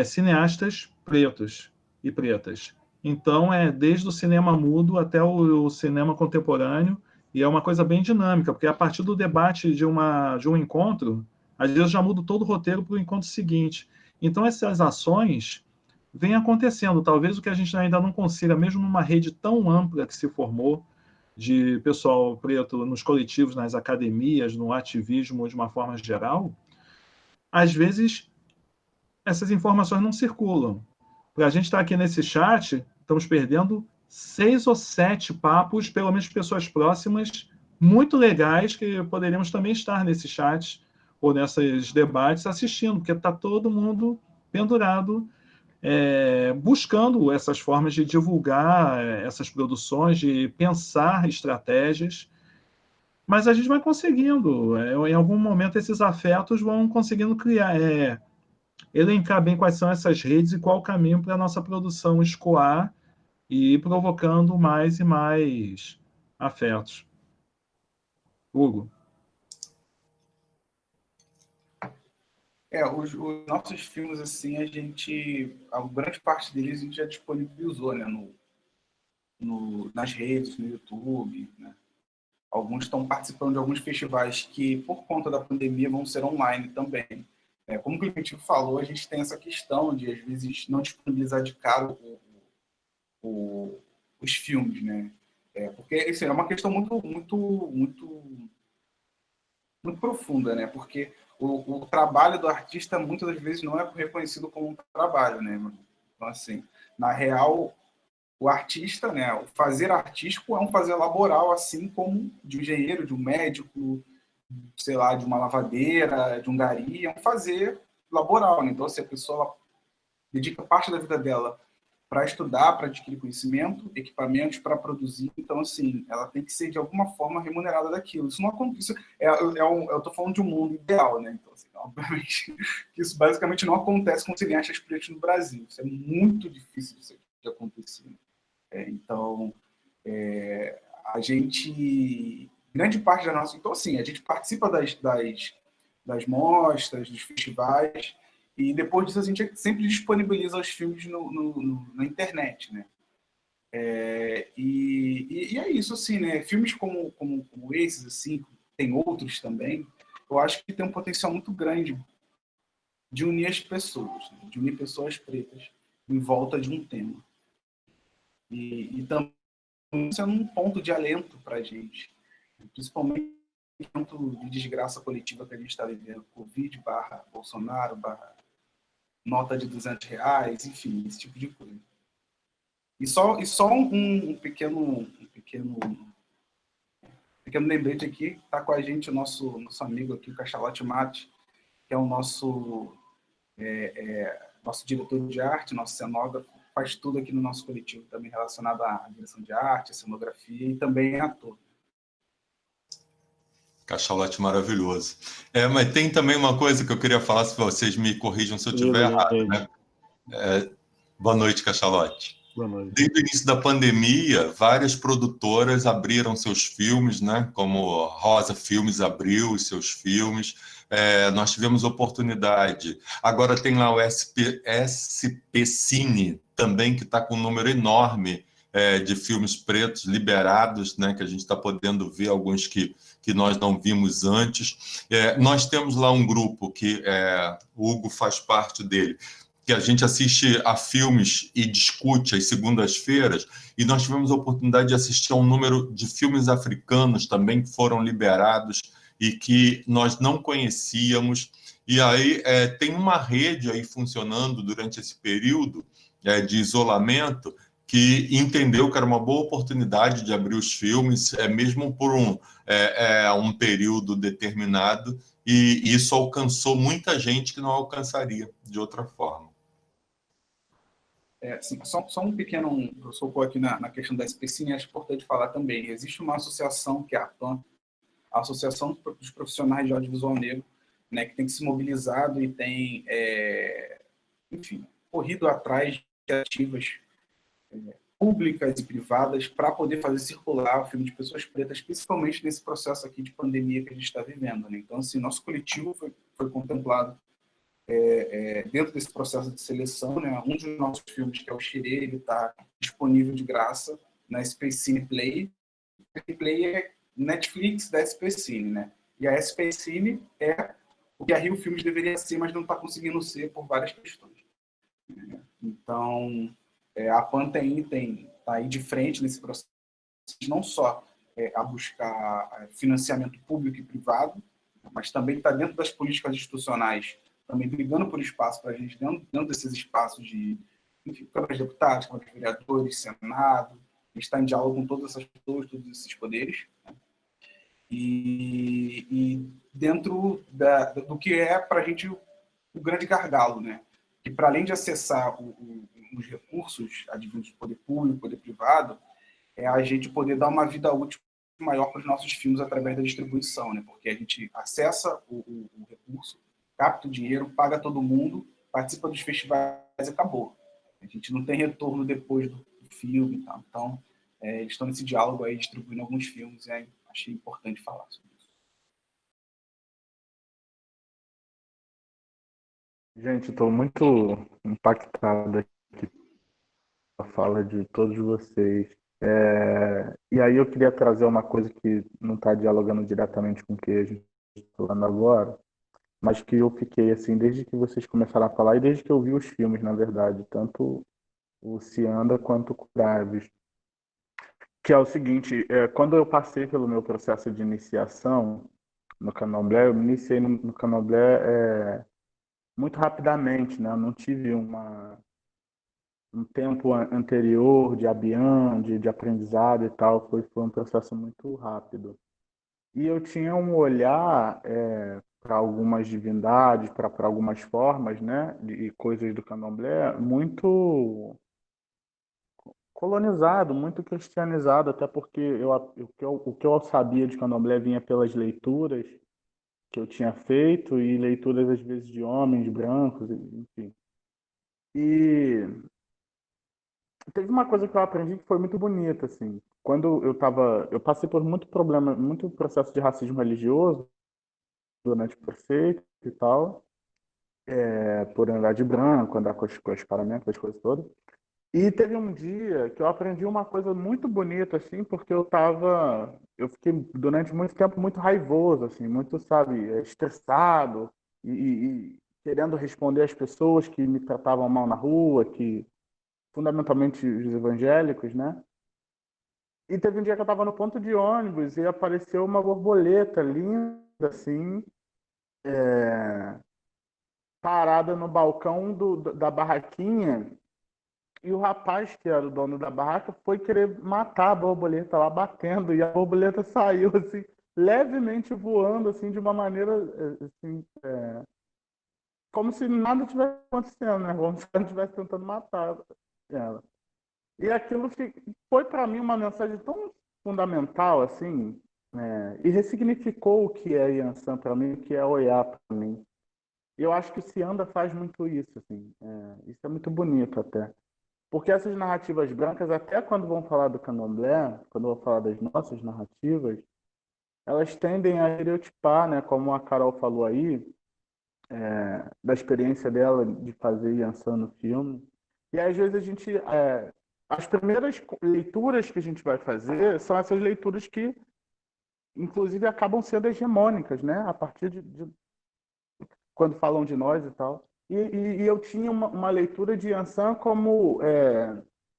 cineastas pretos e pretas. Então, desde o cinema mudo até o cinema contemporâneo, e é uma coisa bem dinâmica, porque a partir do debate de um encontro, às vezes já muda todo o roteiro para o encontro seguinte. Então, essas ações vêm acontecendo. Talvez o que a gente ainda não consiga, mesmo numa rede tão ampla que se formou, de pessoal preto nos coletivos, nas academias, no ativismo de uma forma geral, às vezes essas informações não circulam. Para a gente estar aqui nesse chat, estamos perdendo 6 ou 7 papos, pelo menos pessoas próximas, muito legais, que poderíamos também estar nesse chat ou nesses debates assistindo, porque está todo mundo pendurado, buscando essas formas de divulgar essas produções, de pensar estratégias, mas a gente vai conseguindo. Em algum momento, esses afetos vão conseguindo criar, elencar bem quais são essas redes e qual o caminho para a nossa produção escoar e ir provocando mais e mais afetos. Hugo. Os nossos filmes, assim, a grande parte deles a gente já disponibilizou, né, nas redes, no YouTube, né? Alguns estão participando de alguns festivais que, por conta da pandemia, vão ser online também. Como o Clemente falou, a gente tem essa questão de, às vezes, não disponibilizar de cara os filmes, né? Porque isso é uma questão muito profunda, né? Porque o trabalho do artista muitas das vezes não é reconhecido como um trabalho, né? Então, assim, na real, o artista, né? O fazer artístico é um fazer laboral, assim como de um engenheiro, de um médico, sei lá, de uma lavadeira, de um gari, é um fazer laboral, né? Então, se a pessoa dedica parte da vida dela para estudar, para adquirir conhecimento, equipamentos para produzir. Então, assim, ela tem que ser de alguma forma remunerada daquilo. Isso não acontece. Eu estou falando de um mundo ideal, né? Então, assim, obviamente, isso basicamente não acontece com cineastas pretos no Brasil. Isso é muito difícil de acontecer. Então, a gente, grande parte da nossa, então, assim, a gente participa das mostras, dos festivais. E depois disso a gente sempre disponibiliza os filmes na internet, né? E é isso, assim, né? Filmes como esses, assim, tem outros também, eu acho que tem um potencial muito grande de unir as pessoas, né? De unir pessoas pretas em volta de um tema. E também isso é um ponto de alento para a gente, principalmente no momento de desgraça coletiva que a gente está vivendo, Covid / Bolsonaro / nota de R$200, enfim, esse tipo de coisa. E só um pequeno lembrete aqui, está com a gente o nosso amigo aqui, o Cachalote Mate, que é o nosso diretor de arte, nosso cenógrafo, faz tudo aqui no nosso coletivo também relacionado à direção de arte, à cenografia e também é ator. Cachalote maravilhoso. Mas tem também uma coisa que eu queria falar, se vocês me corrijam se eu estiver errado, né? Boa noite, Cachalote. Boa noite. Desde o início da pandemia, várias produtoras abriram seus filmes, né? Como Rosa Filmes abriu os seus filmes. Nós tivemos oportunidade. Agora tem lá o SP Cine também, que está com um número enorme de filmes pretos liberados, né? Que a gente está podendo ver alguns que nós não vimos antes. Nós temos lá um grupo que o Hugo faz parte dele, que a gente assiste a filmes e discute às segundas-feiras, e nós tivemos a oportunidade de assistir a um número de filmes africanos também que foram liberados e que nós não conhecíamos. E aí tem uma rede aí funcionando durante esse período de isolamento que entendeu que era uma boa oportunidade de abrir os filmes, mesmo por um período determinado, e isso alcançou muita gente que não alcançaria de outra forma. Assim, só um pequeno socorro aqui na questão da SPCine, acho importante falar também. Existe uma associação, que é a APAN, a Associação dos Profissionais de Audiovisual Negro, né, que tem se mobilizado e tem, enfim, corrido atrás de iniciativas públicas e privadas para poder fazer circular o filme de pessoas pretas, principalmente nesse processo aqui de pandemia que a gente está vivendo, né? Então, assim, nosso coletivo foi contemplado dentro desse processo de seleção, né? Um dos nossos filmes, que é o Xerê, ele está disponível de graça na SPCine Play. A Play é Netflix da SPCine, né? E a SPCine é o que a Rio Filmes deveria ser, mas não está conseguindo ser por várias questões. Então, a PAN está aí de frente nesse processo, não só a buscar financiamento público e privado, mas também está dentro das políticas institucionais, também brigando por espaço para a gente dentro desses espaços de, enfim, Câmara de Deputados, Câmara de Vereadores, Senado. A gente está em diálogo com todas essas pessoas, todos esses poderes, né? E dentro do que é para a gente o grande gargalo, né? Que para além de acessar os recursos advindos do poder público, poder privado, é a gente poder dar uma vida útil maior para os nossos filmes através da distribuição, né? Porque a gente acessa o recurso, capta o dinheiro, paga todo mundo, participa dos festivais e acabou. A gente não tem retorno depois do filme e tal. Então, eles estão nesse diálogo aí, distribuindo alguns filmes, e aí achei importante falar sobre isso. Gente, estou muito impactado aqui com a fala de todos vocês. E aí eu queria trazer uma coisa que não está dialogando diretamente com o que a gente está falando agora, mas que eu fiquei assim, desde que vocês começaram a falar e desde que eu vi os filmes, na verdade, tanto o Cianda quanto o Curaves, que é o seguinte, quando eu passei pelo meu processo de iniciação no Candomblé, eu me iniciei no Candomblé muito rapidamente, né? Eu não tive um tempo anterior de abião, de aprendizado e tal, foi um processo muito rápido. E eu tinha um olhar para algumas divindades, para algumas formas, né, e coisas do Candomblé, muito colonizado, muito cristianizado, até porque o que eu sabia de Candomblé vinha pelas leituras que eu tinha feito, e leituras às vezes de homens brancos, enfim. E teve uma coisa que eu aprendi que foi muito bonita, assim. Quando eu passei por muito problema, muito processo de racismo religioso durante o preceito e tal, por andar de branco, andar com as paramentas, as coisas todas. E teve um dia que eu aprendi uma coisa muito bonita, assim, porque eu fiquei durante muito tempo muito raivoso, assim, muito, sabe, estressado e querendo responder às pessoas que me tratavam mal na rua, que fundamentalmente os evangélicos, né? E teve um dia que eu estava no ponto de ônibus e apareceu uma borboleta linda, assim, parada no balcão da barraquinha. E o rapaz, que era o dono da barraca, foi querer matar a borboleta lá, batendo. E a borboleta saiu, assim, levemente voando, assim, de uma maneira, assim, como se nada tivesse acontecendo, né? Como se ela estivesse tentando matar ela. E aquilo foi para mim uma mensagem tão fundamental, assim, e ressignificou o que é Yansan para mim, o que é Oiá para mim. E eu acho que o Cianda faz muito isso, assim, isso é muito bonito até. Porque essas narrativas brancas, até quando vão falar do Candomblé, quando vão falar das nossas narrativas, elas tendem a estereotipar, né, como a Carol falou aí, da experiência dela de fazer Yansan no filme. E às vezes as primeiras leituras que a gente vai fazer são essas leituras que, inclusive, acabam sendo hegemônicas, né? A partir de quando falam de nós e tal. E eu tinha uma leitura de Yansan como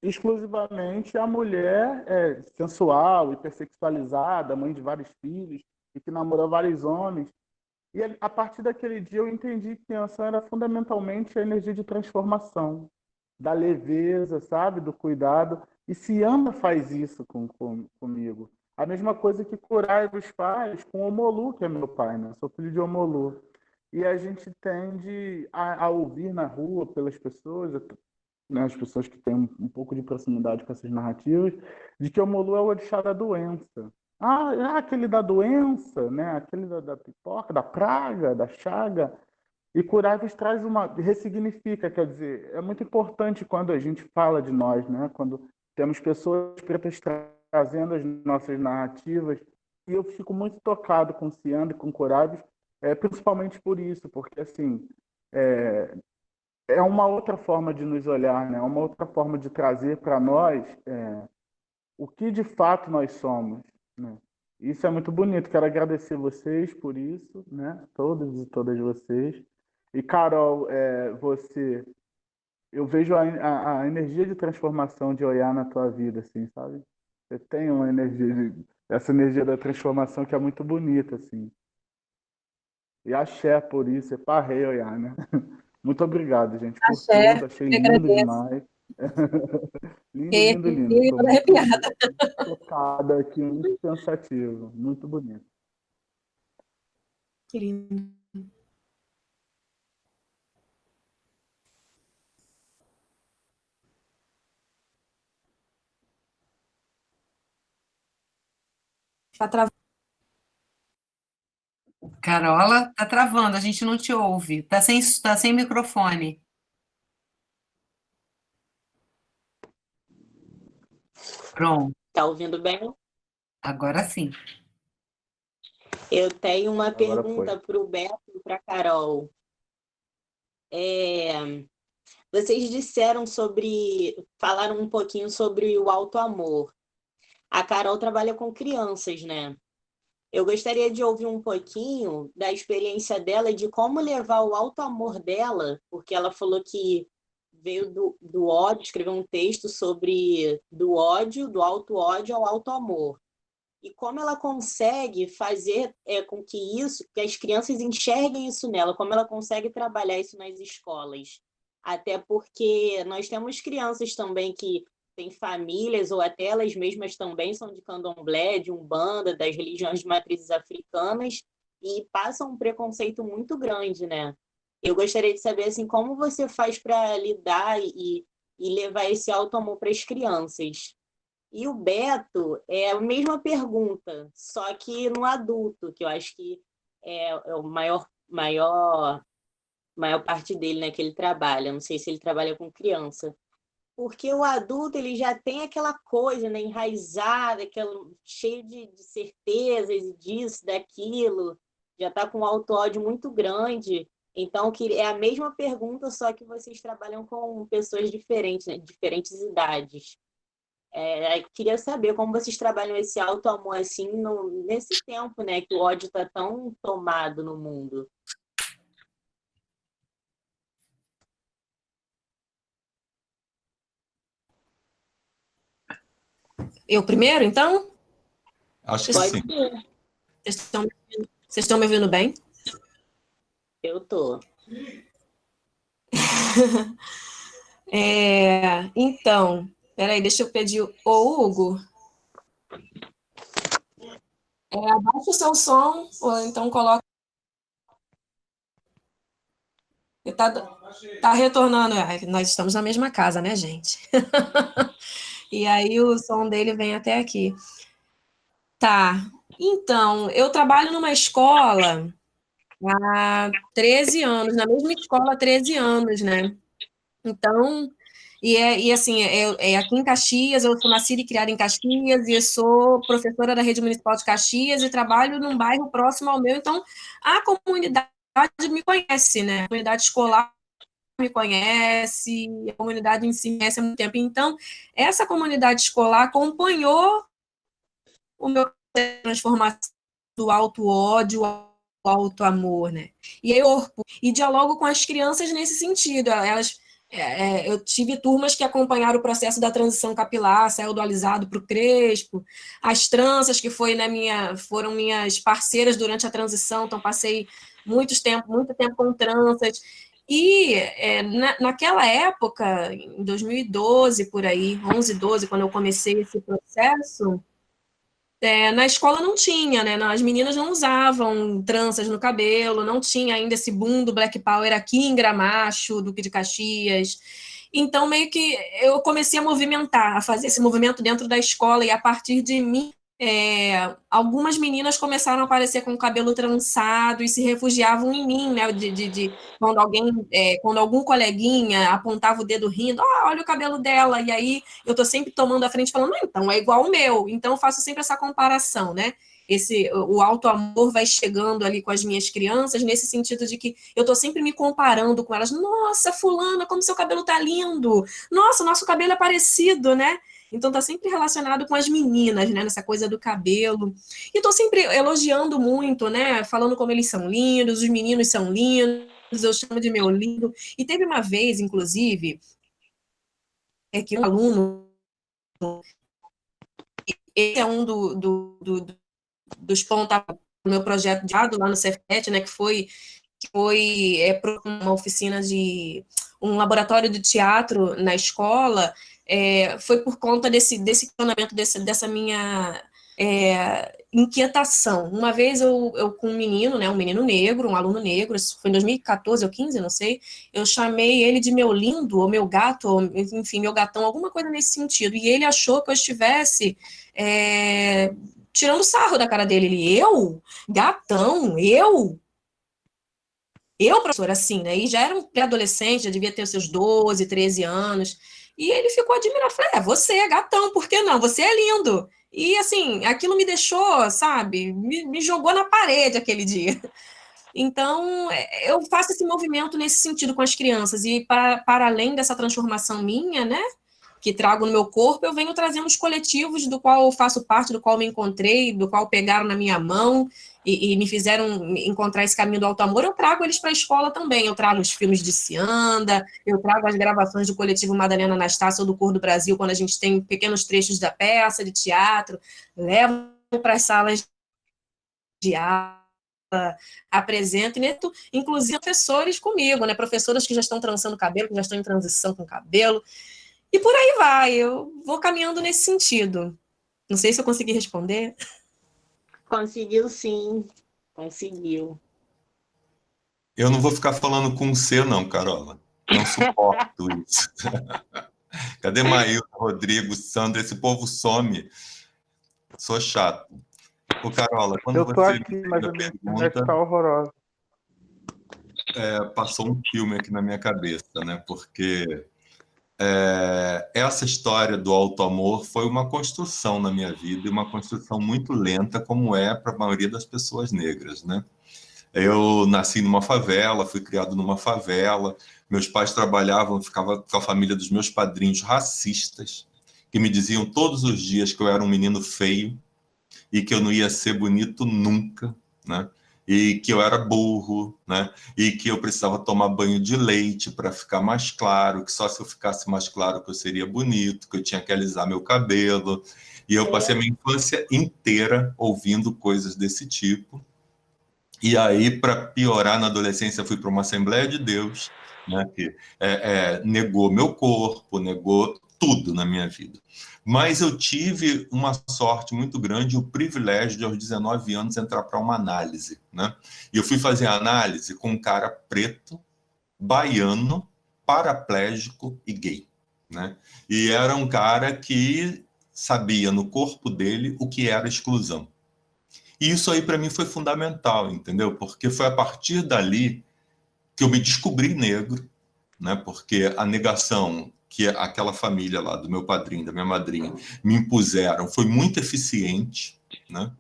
exclusivamente a mulher sensual, hipersexualizada, mãe de vários filhos, e que namorou vários homens. E a partir daquele dia eu entendi que Yansan era fundamentalmente a energia de transformação, da leveza, sabe? Do cuidado. E Cianda faz isso comigo. A mesma coisa que Curaivos faz com Omolu, que é meu pai, né? Sou filho de Omolu. E a gente tende a ouvir na rua pelas pessoas, né, as pessoas que têm um pouco de proximidade com essas narrativas, de que Omolu é o orixá da doença. Aquele da doença, né? Aquele da pipoca, da praga, da chaga. E Curaivos ressignifica, quer dizer, é muito importante quando a gente fala de nós, né? Quando temos pessoas pretas trazendo as nossas narrativas. E eu fico muito tocado com Cianda e com Curaivos, principalmente por isso, porque assim é uma outra forma de nos olhar, né? É uma outra forma de trazer para nós o que de fato nós somos, né? Isso é muito bonito. Quero agradecer vocês por isso, né? Todos e todas vocês. E Carol, eu vejo a energia de transformação de Oiá na tua vida, assim, sabe? Você tem essa energia da transformação que é muito bonita, assim. E axé por isso, é parreio, né? Muito obrigado, gente, por Axé, tudo. Achei eu lindo agradeço. demais. Lindo, Fiquei lindo, lindo. aqui Estou toda muito arrepiada. tocada aqui, muito pensativo. Muito bonito. Que lindo. Tá travando. Carola, tá travando, a gente não te ouve. Tá sem microfone. Pronto, Tá ouvindo bem? agora sim. Eu tenho uma Agora foi. pergunta para o Beto e para a Carol. É, vocês falaram um pouquinho sobre o auto-amor. A Carol trabalha com crianças, né? Eu gostaria de ouvir um pouquinho da experiência dela de como levar o auto-amor dela, porque ela falou que veio do ódio, escreveu um texto sobre do ódio, do auto-ódio ao auto-amor. E como ela consegue fazer com que as crianças enxerguem isso nela, como ela consegue trabalhar isso nas escolas. Até porque nós temos crianças também que têm famílias, ou até elas mesmas também são de candomblé, de umbanda, das religiões de matrizes africanas, e passam um preconceito muito grande, né? Eu gostaria de saber assim, como você faz para lidar e levar esse auto-amor para as crianças. E o Beto é a mesma pergunta, só que no adulto, que eu acho que é o maior parte dele, né, que ele trabalha. Não sei se ele trabalha com criança. Porque o adulto ele já tem aquela coisa, né, enraizada, cheio de certezas e disso, daquilo, já está com um auto-ódio muito grande. Então, é a mesma pergunta, só que vocês trabalham com pessoas diferentes, né, diferentes idades. Eu queria saber como vocês trabalham esse auto-amor assim nesse tempo, né, que o ódio está tão tomado no mundo. Eu primeiro, então? Acho que Vocês Pode sim. ser, vocês estão me ouvindo bem? eu tô. Então, peraí, deixa eu pedir. Ô, Hugo, abaixa o seu som, ou então coloca. Tá, tá retornando. Nós estamos na mesma casa, né, gente? E aí o som dele vem até aqui. Tá. Então, eu trabalho numa escola há 13 anos, na mesma escola há 13 anos, né? Então, assim, aqui em Caxias, eu sou nascida e criada em Caxias, e eu sou professora da Rede Municipal de Caxias e trabalho num bairro próximo ao meu, então a comunidade me conhece, né? A comunidade escolar me conhece, a comunidade em si me conhece há muito tempo. Então, essa comunidade escolar acompanhou o meu processo de transformação do auto-ódio ao auto-amor, né? E aí e dialogo com as crianças nesse sentido. Eu tive turmas que acompanharam o processo da transição capilar, saiu do alisado para o crespo, as tranças que foram minhas parceiras durante a transição, então passei muito tempo com tranças. E naquela época, em 2012, por aí, 11, 12, quando eu comecei esse processo, na escola não tinha, né? As meninas não usavam tranças no cabelo, não tinha ainda esse boom do Black Power aqui em Gramacho, Duque de Caxias. Então, meio que eu comecei a movimentar, a fazer esse movimento dentro da escola, e a partir de mim, algumas meninas começaram a aparecer com o cabelo trançado e se refugiavam em mim, né? Quando algum coleguinha apontava o dedo rindo, olha o cabelo dela, e aí eu tô sempre tomando a frente falando, então é igual o meu. Então eu faço sempre essa comparação, né? O auto-amor vai chegando ali com as minhas crianças, nesse sentido de que eu tô sempre me comparando com elas. Nossa, fulana, como seu cabelo tá lindo! Nossa, nosso cabelo é parecido, né? Então tá sempre relacionado com as meninas, né? Nessa coisa do cabelo. E tô sempre elogiando muito, né? Falando como eles são lindos, os meninos são lindos, eu chamo de meu lindo. E teve uma vez, inclusive, que um aluno, esse é um dos pontos meu projeto de lá no Cefet, né, que foi uma oficina de um laboratório de teatro na escola, foi por conta desse questionamento, dessa minha inquietação. Uma vez eu com um menino, né, um menino negro, um aluno negro, isso foi em 2014 ou 15, não sei, eu chamei ele de meu lindo, ou meu gato, ou, enfim, meu gatão, alguma coisa nesse sentido, e ele achou que eu estivesse tirando sarro da cara dele. Ele, eu? Gatão? Eu, professor, assim, né? E já era um pré-adolescente, já devia ter os seus 12, 13 anos. E ele ficou admirado. Falei, você é gatão, por que não? Você é lindo. E, assim, aquilo me deixou, sabe? Me jogou na parede aquele dia. Então, eu faço esse movimento nesse sentido com as crianças. E, para além dessa transformação minha, né? Que trago no meu corpo, eu venho trazendo os coletivos do qual eu faço parte, do qual me encontrei, do qual pegaram na minha mão e me fizeram encontrar esse caminho do auto-amor. Eu trago eles para a escola também. Eu trago os filmes de Cianda, eu trago as gravações do coletivo Madalena Anastácia ou do Cor do Brasil, quando a gente tem pequenos trechos da peça de teatro, levo para as salas de aula, apresento, inclusive professores comigo, né? Professoras que já estão trançando cabelo, que já estão em transição com cabelo. E por aí vai, eu vou caminhando nesse sentido. Não sei se eu consegui responder. Conseguiu sim, conseguiu. Eu não vou ficar falando com você, não, Carola. Não suporto isso. Cadê Maílson, Rodrigo, Sandra? Esse povo some. Sou chato. Ô, Carola, quando Eu tô você aqui, me mas fez a a minha internet pergunta, tá horrorosa. passou um filme aqui na minha cabeça, né? Porque essa história do auto-amor foi uma construção na minha vida, e uma construção muito lenta, como é para a maioria das pessoas negras, né? Eu nasci numa favela, fui criado numa favela, meus pais trabalhavam, ficava com a família dos meus padrinhos racistas, que me diziam todos os dias que eu era um menino feio e que eu não ia ser bonito nunca, né? E que eu era burro, né? E que eu precisava tomar banho de leite para ficar mais claro, que só se eu ficasse mais claro que eu seria bonito, que eu tinha que alisar meu cabelo. E eu passei a minha infância inteira ouvindo coisas desse tipo. E aí, para piorar, na adolescência, fui para uma Assembleia de Deus, né, que negou meu corpo, negou tudo na minha vida. Mas eu tive uma sorte muito grande, o privilégio de, aos 19 anos, entrar para uma análise. Né? E eu fui fazer a análise com um cara preto, baiano, paraplégico e gay. Né? E era um cara que sabia no corpo dele o que era exclusão. E isso aí para mim foi fundamental, entendeu? Porque foi a partir dali que eu me descobri negro, né? Porque a negação que aquela família lá, do meu padrinho, da minha madrinha, me impuseram foi muito eficiente, né?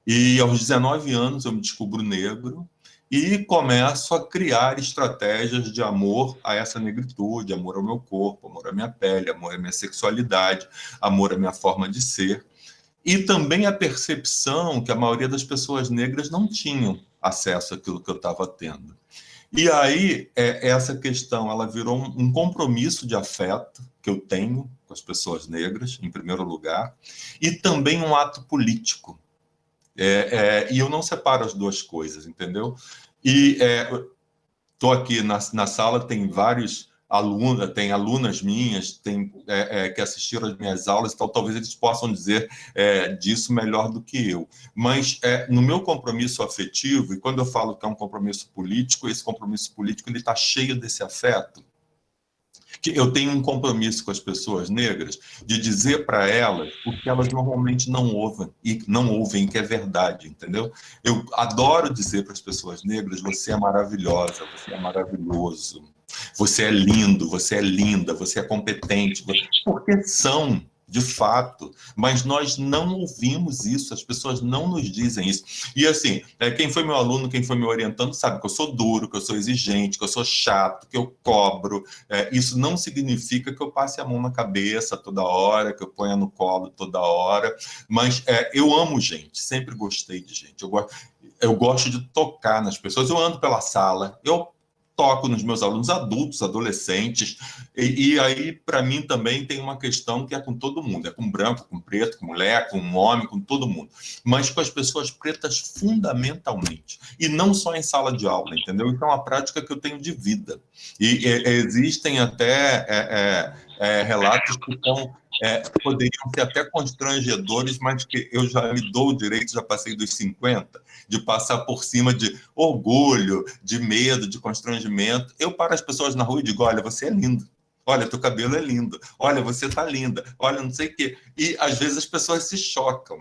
E aos 19 anos eu me descubro negro e começo a criar estratégias de amor a essa negritude, amor ao meu corpo, amor à minha pele, amor à minha sexualidade, amor à minha forma de ser. E também a percepção que a maioria das pessoas negras não tinham acesso àquilo que eu estava tendo. E aí, essa questão, ela virou um compromisso de afeto que eu tenho com as pessoas negras, em primeiro lugar, e também um ato político. E eu não separo as duas coisas, entendeu? E estou aqui na sala, tem vários alunos, tem alunas minhas que assistiram às minhas aulas, então talvez eles possam dizer disso melhor do que eu. Mas no meu compromisso afetivo, e quando eu falo que é um compromisso político, esse compromisso político está cheio desse afeto, que eu tenho um compromisso com as pessoas negras de dizer para elas o que elas normalmente não ouvem, que é verdade, entendeu? Eu adoro dizer para as pessoas negras: você é maravilhosa, você é maravilhoso, você é lindo, você é linda, você é competente, porque são, de fato, mas nós não ouvimos isso, as pessoas não nos dizem isso. E assim, quem foi meu aluno, quem foi me orientando, sabe que eu sou duro, que eu sou exigente, que eu sou chato, que eu cobro. Isso não significa que eu passe a mão na cabeça toda hora, que eu ponha no colo toda hora, mas eu amo gente, sempre gostei de gente, eu gosto de tocar nas pessoas, eu ando pela sala, eu toco nos meus alunos adultos, adolescentes, e aí, para mim, também tem uma questão que é com todo mundo, é com branco, com preto, com mulher, com homem, com todo mundo, mas com as pessoas pretas fundamentalmente, e não só em sala de aula, entendeu? Então, é uma prática que eu tenho de vida, e existem até relatos que poderiam ser até constrangedores, mas que eu já me dou o direito, já passei dos 50, de passar por cima de orgulho, de medo, de constrangimento. Eu paro as pessoas na rua e digo, olha, você é lindo. Olha, teu cabelo é lindo. Olha, você tá linda. Olha, não sei o quê. E, às vezes, as pessoas se chocam.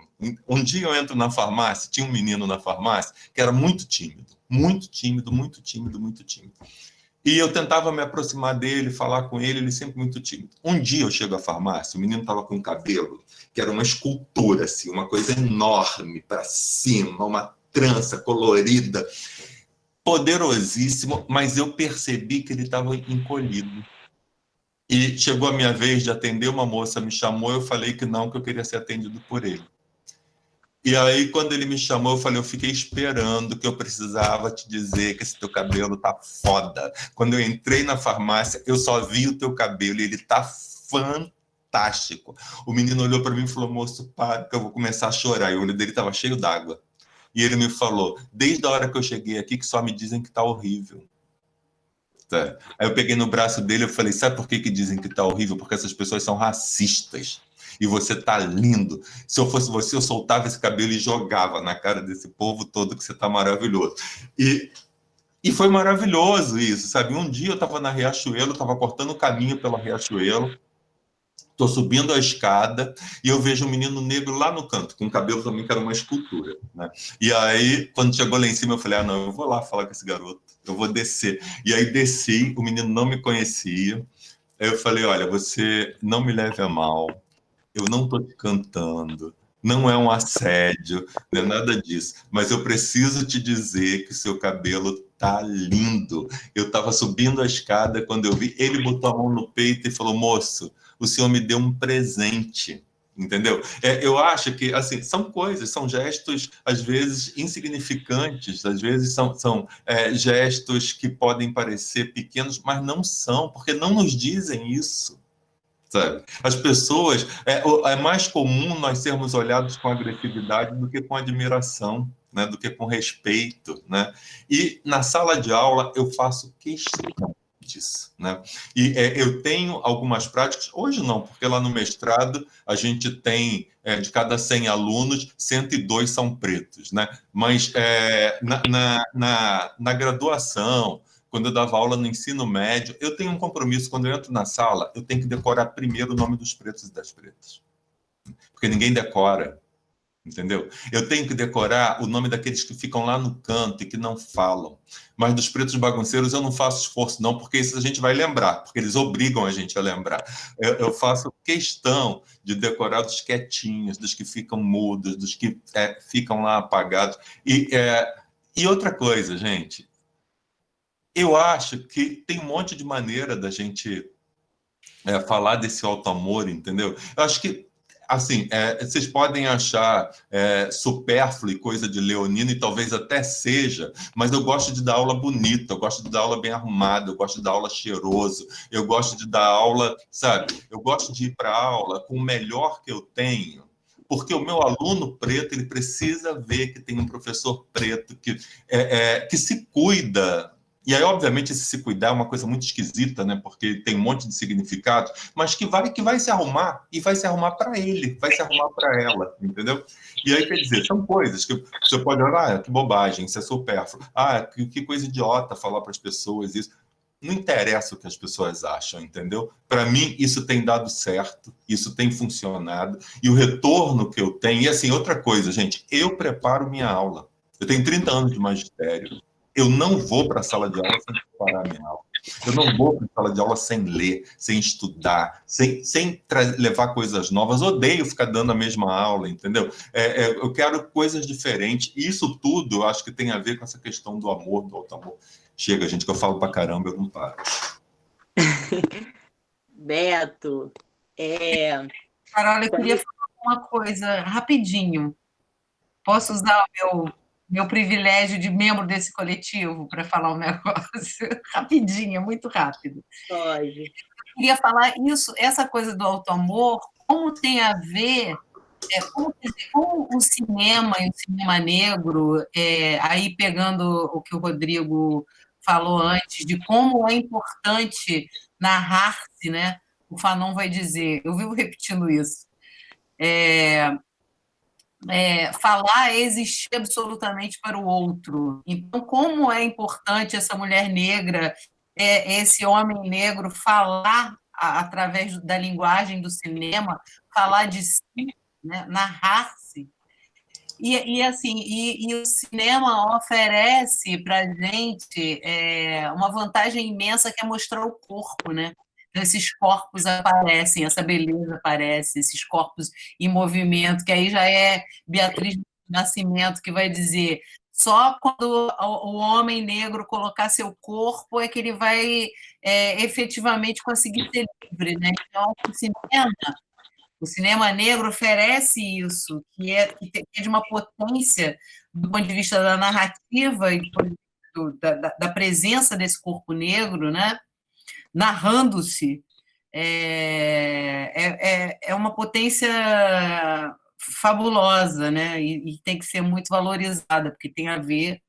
Um dia eu entro na farmácia, tinha um menino na farmácia que era muito tímido. Muito tímido, muito tímido, muito tímido. E eu tentava me aproximar dele, falar com ele, ele sempre muito tímido. Um dia eu chego à farmácia, o menino estava com um cabelo que era uma escultura, assim, uma coisa enorme para cima, uma trança colorida, poderosíssimo, mas eu percebi que ele estava encolhido. E chegou a minha vez de atender, uma moça me chamou, eu falei que não, que eu queria ser atendido por ele. E aí, quando ele me chamou, eu falei, eu fiquei esperando, que eu precisava te dizer que esse teu cabelo tá foda. Quando eu entrei na farmácia, eu só vi o teu cabelo e ele tá fantástico. O menino olhou para mim e falou, moço, para que eu vou começar a chorar. E o olho dele tava cheio d'água. E ele me falou, desde a hora que eu cheguei aqui, que só me dizem que tá horrível. Tá. Aí eu peguei no braço dele e falei, sabe por que dizem que tá horrível? Porque essas pessoas são racistas. E você tá lindo. Se eu fosse você, eu soltava esse cabelo e jogava na cara desse povo todo que você tá maravilhoso. E foi maravilhoso isso, sabe? Um dia eu estava na Riachuelo, estava cortando o caminho pela Riachuelo, estou subindo a escada e eu vejo um menino negro lá no canto, com um cabelo também que era uma escultura, né? E aí, quando chegou lá em cima, eu falei, não, eu vou lá falar com esse garoto, eu vou descer. E aí desci, o menino não me conhecia. Aí eu falei, olha, você não me leve a mal, eu não estou te cantando, não é um assédio, não é nada disso, mas eu preciso te dizer que o seu cabelo tá lindo. Eu estava subindo a escada quando eu vi, ele botou a mão no peito e falou, moço, o senhor me deu um presente, entendeu? Eu acho que, assim, são coisas, são gestos, às vezes, insignificantes, às vezes são gestos que podem parecer pequenos, mas não são, porque não nos dizem isso. Sabe? As pessoas, é mais comum nós sermos olhados com agressividade do que com admiração, né? Do que com respeito, né? E na sala de aula eu faço questão disso, né? E eu tenho algumas práticas, hoje não, porque lá no mestrado a gente tem, de cada 100 alunos, 102 são pretos, né? Mas na graduação, quando eu dava aula no ensino médio, eu tenho um compromisso, quando eu entro na sala, eu tenho que decorar primeiro o nome dos pretos e das pretas. Porque ninguém decora, entendeu? Eu tenho que decorar o nome daqueles que ficam lá no canto e que não falam. Mas dos pretos bagunceiros eu não faço esforço não, porque isso a gente vai lembrar, porque eles obrigam a gente a lembrar. Eu faço questão de decorar dos quietinhos, dos que ficam mudos, dos que ficam lá apagados. E outra coisa, gente, eu acho que tem um monte de maneira da gente falar desse auto-amor, entendeu? Eu acho que, assim, vocês podem achar supérfluo e coisa de leonino, e talvez até seja, mas eu gosto de dar aula bonita, eu gosto de dar aula bem arrumada, eu gosto de dar aula cheiroso, eu gosto de dar aula, sabe? Eu gosto de ir para a aula com o melhor que eu tenho, porque o meu aluno preto, ele precisa ver que tem um professor preto que se cuida. E aí, obviamente, esse se cuidar é uma coisa muito esquisita, né? Porque tem um monte de significados, mas que vai se arrumar, e vai se arrumar para ele, vai se arrumar para ela, entendeu? E aí, quer dizer, são coisas que você pode olhar, que bobagem, isso é supérfluo. Que coisa idiota falar para as pessoas isso. Não interessa o que as pessoas acham, entendeu? Para mim, isso tem dado certo, isso tem funcionado, e o retorno que eu tenho... E assim, outra coisa, gente, eu preparo minha aula. Eu tenho 30 anos de magistério. Eu não vou para a sala de aula sem preparar minha aula. Eu não vou para a sala de aula sem ler, sem estudar, sem levar coisas novas. Odeio ficar dando a mesma aula, entendeu? Eu quero coisas diferentes. E isso tudo, eu acho que tem a ver com essa questão do amor, do auto-amor. Chega, gente, que eu falo pra caramba, eu não paro. Beto, Carol, eu queria falar uma coisa rapidinho. Posso usar o meu privilégio de membro desse coletivo para falar um negócio rapidinho, muito rápido. Pode. Queria falar isso, essa coisa do auto-amor, como tem a ver, como o cinema e o cinema negro, aí pegando o que o Rodrigo falou antes, de como é importante narrar-se, né? O Fanon vai dizer, eu vivo repetindo isso, falar é existir absolutamente para o outro. Então, como é importante essa mulher negra, esse homem negro falar através da linguagem do cinema, falar de si, né? Narrar-se. E o cinema oferece para a gente uma vantagem imensa que é mostrar o corpo, né? Esses corpos aparecem, essa beleza aparece, esses corpos em movimento, que aí já é Beatriz do Nascimento que vai dizer só quando o homem negro colocar seu corpo é que ele vai efetivamente conseguir ser livre, né? Então, o cinema negro oferece isso, que é de uma potência do ponto de vista da narrativa e da presença desse corpo negro, né? Narrando-se, é uma potência fabulosa, né? E tem que ser muito valorizada, porque tem a ver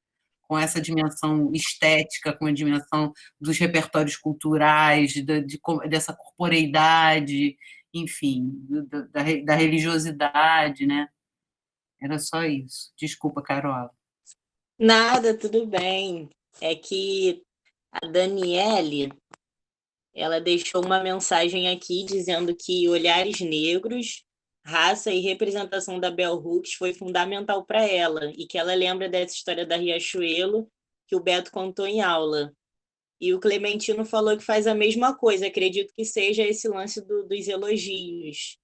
com essa dimensão estética, com a dimensão dos repertórios culturais, dessa corporeidade, enfim, da religiosidade, né? Era só isso. Desculpa, Carol. Nada, tudo bem. É que a Daniele, ela deixou uma mensagem aqui dizendo que Olhares Negros, Raça e Representação da Bell Hooks foi fundamental para ela e que ela lembra dessa história da Riachuelo que o Beto contou em aula. E o Clementino falou que faz a mesma coisa. Acredito que seja esse lance dos elogios.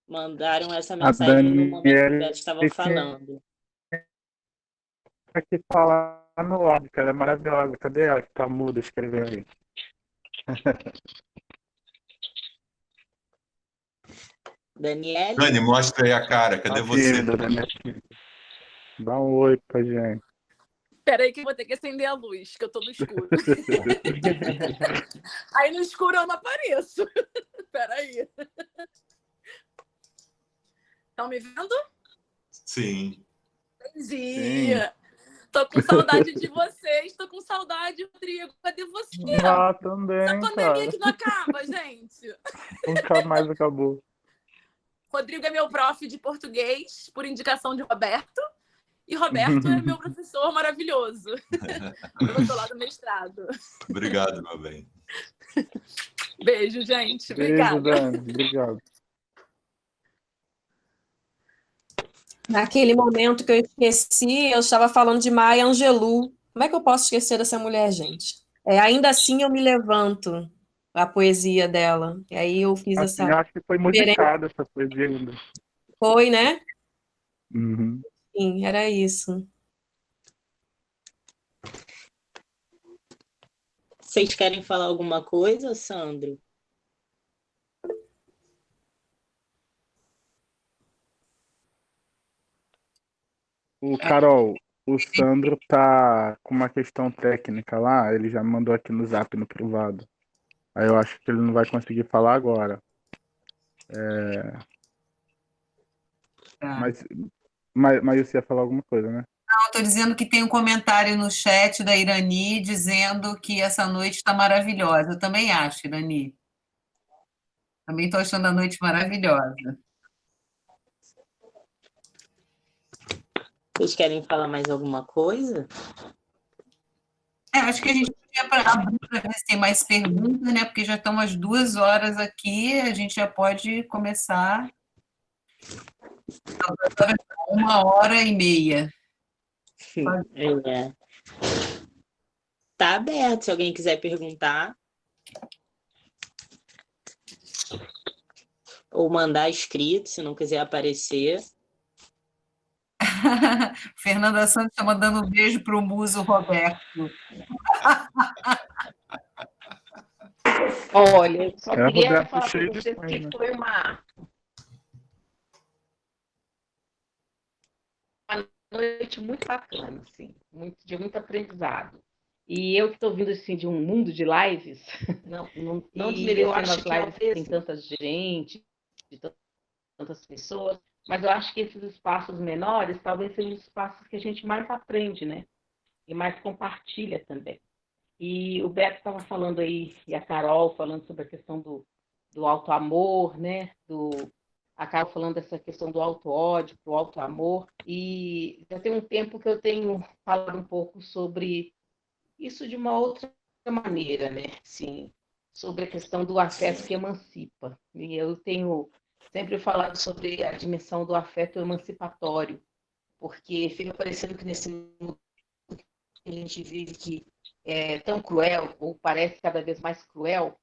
Mandaram essa mensagem no momento que o Beto estava falando. Aqui falar no óbvio, ela é maravilhosa. Cadê ela que tá muda escrevendo aí? Daniele? Dani, mostra aí a cara. Cadê você? Dá um oi pra gente. Peraí que eu vou ter que acender a luz, que eu tô no escuro. Aí no escuro eu não apareço. Peraí. Estão me vendo? Sim. Entendi. Tô com saudade de vocês. Tô com saudade, Rodrigo. Cadê você? Também, essa pandemia que não acaba, gente. Nunca mais acabou. Rodrigo é meu prof de português, por indicação de Roberto. E Roberto é meu professor maravilhoso. Eu tô lá do mestrado. Obrigado, meu bem. Beijo, gente. Beijo, Obrigada. Dani. Obrigado. Naquele momento que eu esqueci, eu estava falando de Maya Angelou. Como é que eu posso esquecer dessa mulher, gente? Ainda assim eu me levanto, a poesia dela. E aí eu fiz Assim, essa... acho que foi musicada essa poesia ainda. Foi, né? Uhum. Sim, era isso. Vocês querem falar alguma coisa, Sandro? Carol, o Sandro tá com uma questão técnica lá, ele já mandou aqui no Zap, no privado. Aí eu acho que ele não vai conseguir falar agora. Tá. Mas você ia falar alguma coisa, né? Não, estou dizendo que tem um comentário no chat da Irani dizendo que essa noite está maravilhosa. Eu também acho, Irani. Também estou achando a noite maravilhosa. Vocês querem falar mais alguma coisa? Acho que a gente podia abrir para ver se tem mais perguntas, né? Porque já estão as 2 horas aqui, a gente já pode começar. 1h30. Tá aberto, se alguém quiser perguntar. Ou mandar escrito, se não quiser aparecer. Fernanda Santos está mandando um beijo para o muso Roberto. Olha, eu só queria Roberto falar para cheio de vocês fã, que né? foi uma noite muito bacana, assim, de muito aprendizado. E eu que estou vindo assim, de um mundo de lives, não desmerecendo as lives que tem tanta gente, de tantas pessoas, mas eu acho que esses espaços menores talvez sejam os espaços que a gente mais aprende, né? E mais compartilha também. E o Beto estava falando aí, e a Carol falando sobre a questão do auto-amor, né? A Carol falando dessa questão do auto-ódio, do auto-amor. E já tem um tempo que eu tenho falado um pouco sobre isso de uma outra maneira, né? Sim, sobre a questão do afeto que emancipa. E eu tenho sempre falado sobre a dimensão do afeto emancipatório, porque fica parecendo que nesse mundo que a gente vive, que é tão cruel, ou parece cada vez mais cruel,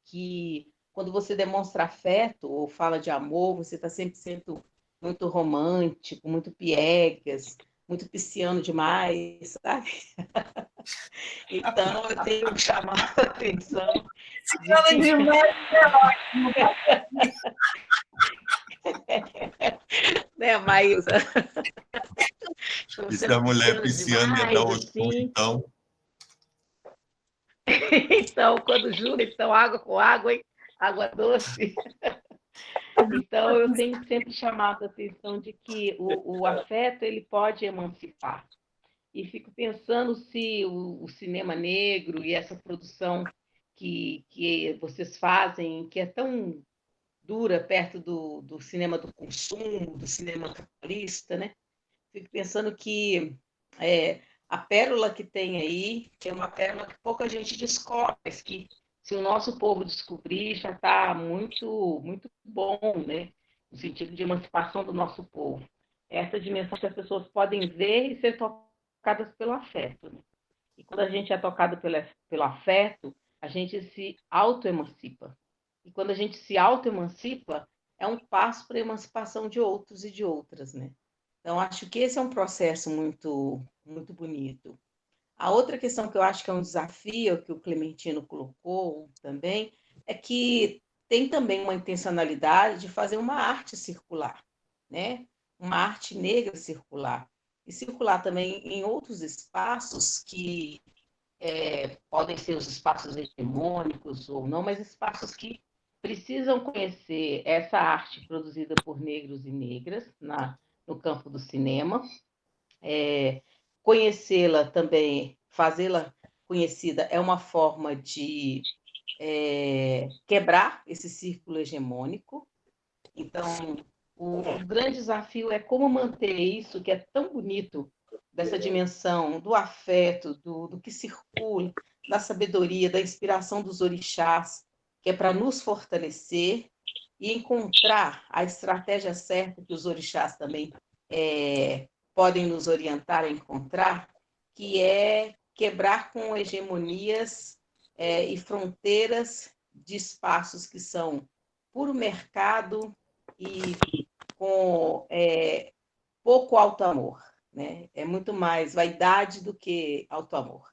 que quando você demonstra afeto ou fala de amor, você está sempre sendo muito romântico, muito piegas, muito pisciano demais, sabe? Então, eu tenho chamado a atenção de que... demais é ótimo. Né, Maísa? E se a mulher pisciana ia dar o show, então... Então, quando jura, então água com água, hein? Água doce. Então, eu tenho sempre chamado a atenção de que o afeto ele pode emancipar. E fico pensando se o cinema negro e essa produção que vocês fazem, que é tão dura perto do cinema do consumo, do cinema capitalista, né? Fico pensando que a pérola que tem aí é uma pérola que pouca gente descobre, mas que se o nosso povo descobrir já está muito, muito bom, né? No sentido de emancipação do nosso povo. Essa dimensão que as pessoas podem ver e ser tocadas pelo afeto, né? E quando a gente é tocado pelo afeto, a gente se auto-emancipa. E quando a gente se auto-emancipa, é um passo para a emancipação de outros e de outras, né? Então, acho que esse é um processo muito, muito bonito. A outra questão que eu acho que é um desafio, que o Clementino colocou também, é que tem também uma intencionalidade de fazer uma arte circular, né? Uma arte negra circular. E circular também em outros espaços que podem ser os espaços hegemônicos ou não, mas espaços que precisam conhecer essa arte produzida por negros e negras no campo do cinema, conhecê-la também, fazê-la conhecida é uma forma de quebrar esse círculo hegemônico. Então, o grande desafio é como manter isso, que é tão bonito, dessa dimensão do afeto, do que circula, da sabedoria, da inspiração dos orixás, que é para nos fortalecer e encontrar a estratégia certa que os orixás também podem nos orientar a encontrar, que é quebrar com hegemonias e fronteiras de espaços que são puro mercado e com pouco auto-amor, né? É muito mais vaidade do que auto-amor.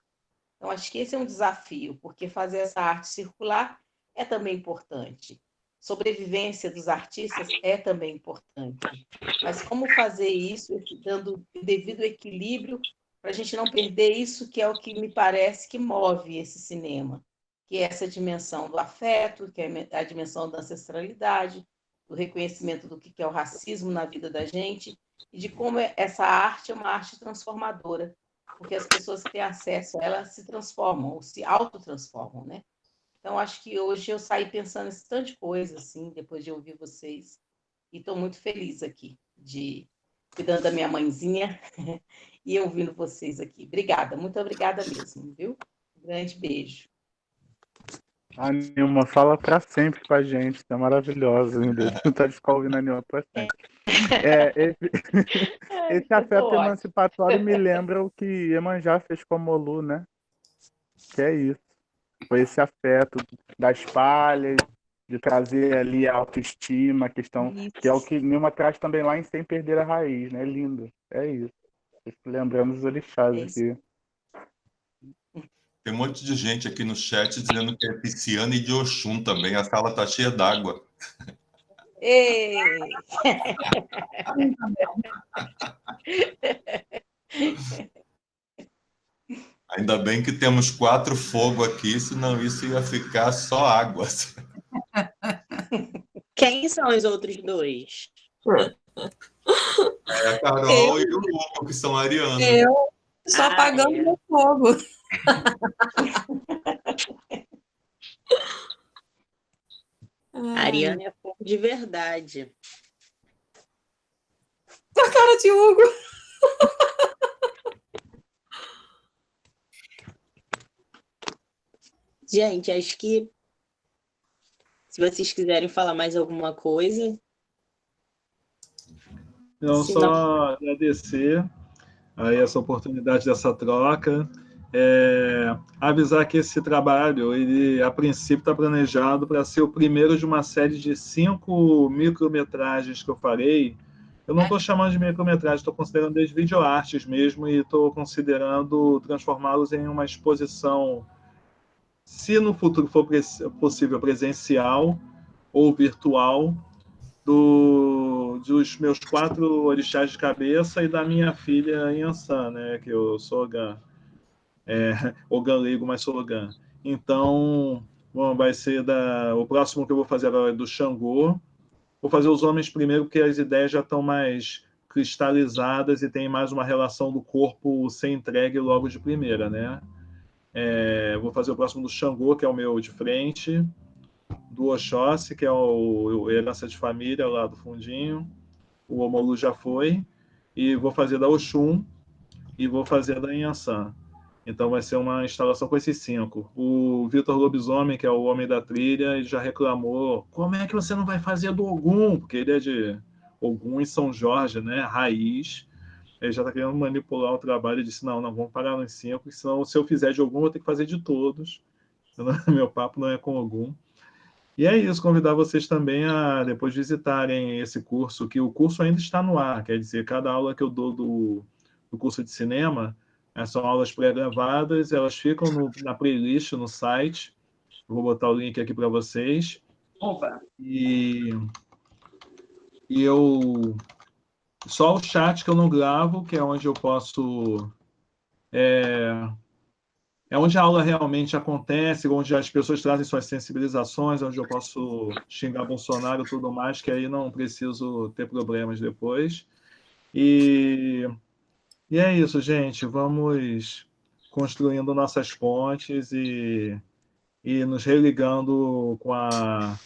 Então, acho que esse é um desafio, porque fazer essa arte circular é também importante. Sobrevivência dos artistas é também importante. Mas como fazer isso dando o devido equilíbrio para a gente não perder isso, que é o que me parece que move esse cinema, que é essa dimensão do afeto, que é a dimensão da ancestralidade, do reconhecimento do que é o racismo na vida da gente, e de como essa arte é uma arte transformadora, porque as pessoas que têm acesso a ela se transformam, ou se autotransformam, né? Então, acho que hoje eu saí pensando em tantas coisas, assim, depois de ouvir vocês, e estou muito feliz aqui, cuidando da minha mãezinha e ouvindo vocês aqui. Obrigada, muito obrigada mesmo, viu? Um grande beijo. A Nilma fala para sempre com a gente, é maravilhosa, ainda vontade de ficar ouvindo a Nilma para sempre. Esse afeto emancipatório me lembra o que Iemanjá fez com a Molu, né? Que é isso. Foi esse afeto das palhas, de trazer ali a autoestima, a questão, que é o que Nilma traz também lá em Sem Perder a Raiz, né? Lindo. É isso. Lembramos os orixás aqui. Tem um monte de gente aqui no chat dizendo que é pisciana e de Oxum também. A sala está cheia d'água. Ei. Ainda bem que temos 4 fogos aqui, senão isso ia ficar só água. Quem são os outros 2? É a Carol e o Hugo, que são arianos. Eu só apagando meu fogo. A Ariana é fogo de verdade. A cara de Hugo. Gente, acho que se vocês quiserem falar mais alguma coisa. Não, só agradecer aí essa oportunidade dessa troca. Avisar que esse trabalho, ele a princípio está planejado para ser o primeiro de uma série de 5 micrometragens que eu farei. Eu não estou chamando de micrometragem, estou considerando eles videoartes mesmo e estou considerando transformá-los em uma exposição, se no futuro for possível, presencial ou virtual, dos meus 4 orixás de cabeça e da minha filha Yansan, né, que eu sou Ogã. Ogã leigo, mas sou Ogã. Então, bom, vai ser o próximo que eu vou fazer agora é do Xangô. Vou fazer os homens primeiro, porque as ideias já estão mais cristalizadas e tem mais uma relação do corpo ser entregue logo de primeira, né? Vou fazer o próximo do Xangô, que é o meu de frente, do Oxóssi, que é o herança de família lá do fundinho, o Omolu já foi, e vou fazer da Oxum e vou fazer da Inhansã. Então vai ser uma instalação com esses 5. O Vitor Lobisomem, que é o homem da trilha, ele já reclamou: como é que você não vai fazer do Ogum? Porque ele é de Ogum e São Jorge, né? Raiz. Ele já está querendo manipular o trabalho e disse: não, vamos parar nos 5, senão se eu fizer de Ogum, eu vou ter que fazer de todos. Meu papo não é com Ogum. E é isso, convidar vocês também a depois visitarem esse curso, que o curso ainda está no ar, quer dizer, cada aula que eu dou do curso de cinema, são aulas pré-gravadas, elas ficam na playlist, no site. Eu vou botar o link aqui para vocês. Opa! E eu... Só o chat que eu não gravo, que é onde eu posso... É onde a aula realmente acontece, onde as pessoas trazem suas sensibilizações, onde eu posso xingar Bolsonaro e tudo mais, que aí não preciso ter problemas depois. E é isso, gente. Vamos construindo nossas pontes e nos religando com a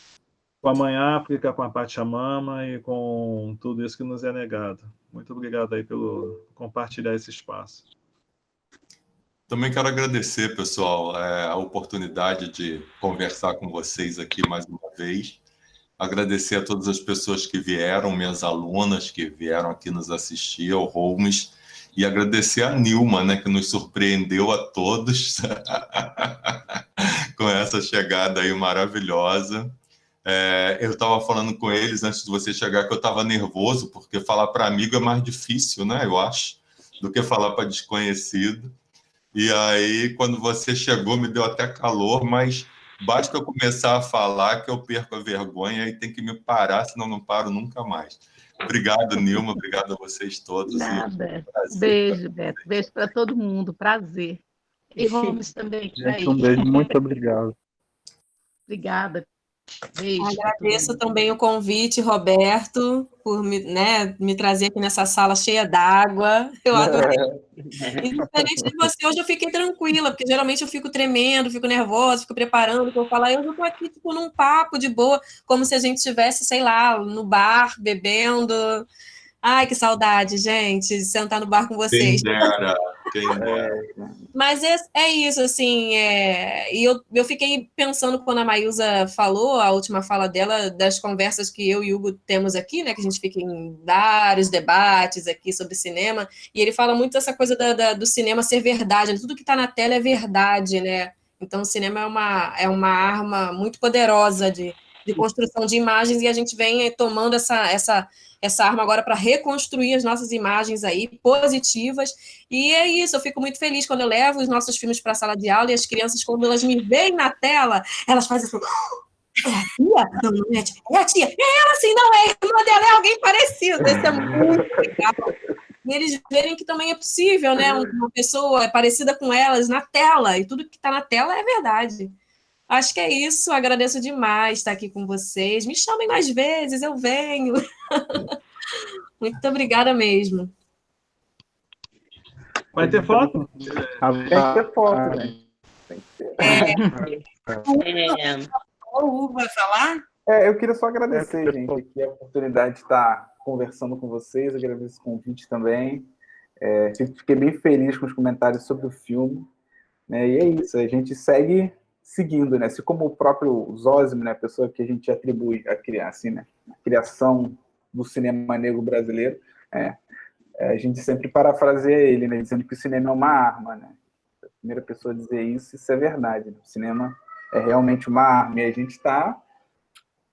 Mãe África, com a Pachamama e com tudo isso que nos é negado. Muito obrigado aí pelo compartilhar esse espaço. Também quero agradecer, pessoal, a oportunidade de conversar com vocês aqui mais uma vez. Agradecer a todas as pessoas que vieram, minhas alunas que vieram aqui nos assistir, ao Holmes, e agradecer a Nilma, né, que nos surpreendeu a todos com essa chegada aí maravilhosa. Eu estava falando com eles antes de você chegar que eu estava nervoso, porque falar para amigo é mais difícil, né, eu acho, do que falar para desconhecido. E aí, quando você chegou, me deu até calor, mas basta eu começar a falar que eu perco a vergonha e tem que me parar, senão não paro nunca mais. Obrigado, Nilma, obrigado a vocês todos. Nada. Beijo, Beto. Beijo para todo mundo, prazer. E Holmes também. Gente, um beijo, muito obrigado. Obrigada. Beijo. Agradeço também o convite, Roberto, por me trazer aqui nessa sala cheia d'água. Eu adorei. E diferente de você, hoje eu fiquei tranquila, porque geralmente eu fico tremendo, fico nervosa, fico preparando o que eu vou falar. Eu já estou aqui tipo, num papo de boa, como se a gente estivesse, sei lá, no bar, bebendo. Ai, que gente, de sentar no bar com vocês. Quem dera, quem dera. Mas é isso, assim, e eu fiquei pensando quando a Maísa falou, a última fala dela, das conversas que eu e o Hugo temos aqui, né, que a gente fica em vários debates aqui sobre cinema, e ele fala muito dessa coisa do cinema ser verdade, né? Tudo que está na tela é verdade, né? Então o cinema é uma arma muito poderosa de construção de imagens, e a gente vem tomando essa arma agora para reconstruir as nossas imagens aí, positivas, e é isso, eu fico muito feliz quando eu levo os nossos filmes para a sala de aula, e as crianças, quando elas me veem na tela, elas fazem assim, é a tia? Não, não é a tia. É a tia. É ela, sim, não é. A irmã dela é alguém parecido. Isso é muito legal. E eles verem que também é possível, né? Uma pessoa é parecida com elas na tela. E tudo que está na tela é verdade. Acho que é isso. Agradeço demais estar aqui com vocês. Me chamem mais vezes, eu venho. Muito obrigada mesmo. Vai ter foto? Tem que ter foto, né? Tem que ter. O Hugo vai falar? Eu queria só agradecer, gente, aqui a oportunidade de estar conversando com vocês. Agradeço o convite também. Fiquei bem feliz com os comentários sobre o filme. Né? E é isso, a gente segue seguindo, né? Assim como o próprio Zósimo, né? A pessoa que a gente atribui a criar, assim, né? A criação do cinema negro brasileiro, a gente sempre parafraseia ele, né? Dizendo que o cinema é uma arma, né? A primeira pessoa a dizer isso é verdade. Né? O cinema é realmente uma arma e a gente está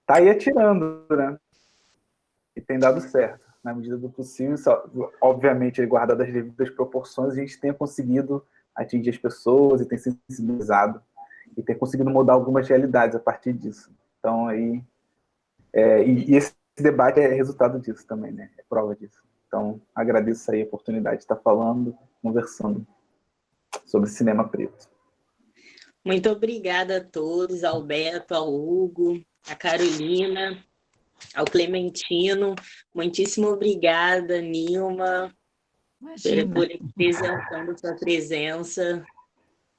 aí atirando, né? E tem dado certo, na medida do possível. Obviamente, guardado as devidas proporções, a gente tem conseguido atingir as pessoas e tem sensibilizado e tem conseguido mudar algumas realidades a partir disso. Então, aí... e esse debate é resultado disso também, né? É prova disso. Então, agradeço aí a oportunidade de estar falando, conversando sobre cinema preto. Muito obrigada a todos, ao Beto, ao Hugo, à Carolina, ao Clementino. Muitíssimo obrigada, Nilma, por apresentando sua presença.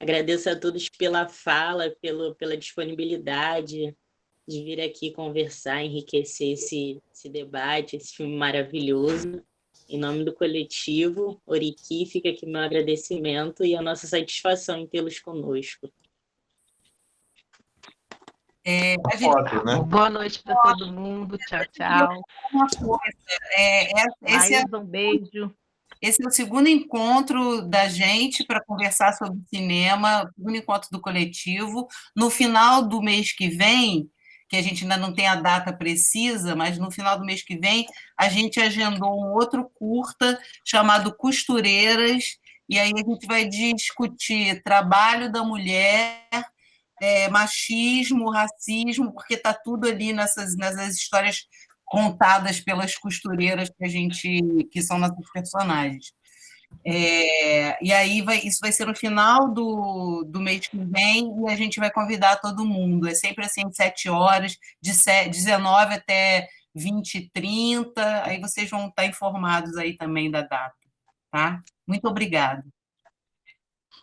Agradeço a todos pela fala, pela disponibilidade de vir aqui conversar, enriquecer esse debate, esse filme maravilhoso. Em nome do coletivo Oriqui, fica aqui meu agradecimento e a nossa satisfação em tê-los conosco. Foto, né? Boa noite para todo mundo. Tchau, tchau. Uma coisa. Um beijo. Esse é o segundo encontro da gente para conversar sobre cinema, o segundo encontro do coletivo. No final do mês que vem, que a gente ainda não tem a data precisa, mas no final do mês que vem, a gente agendou um outro curta chamado Costureiras, e aí a gente vai discutir trabalho da mulher, machismo, racismo, porque está tudo ali nessas histórias contadas pelas costureiras que são nossos personagens. E aí isso vai ser no final do mês que vem e a gente vai convidar todo mundo. É sempre assim, 7 horas, de 19 até 20h30. Aí vocês vão estar informados aí também da data. Tá? Muito obrigada.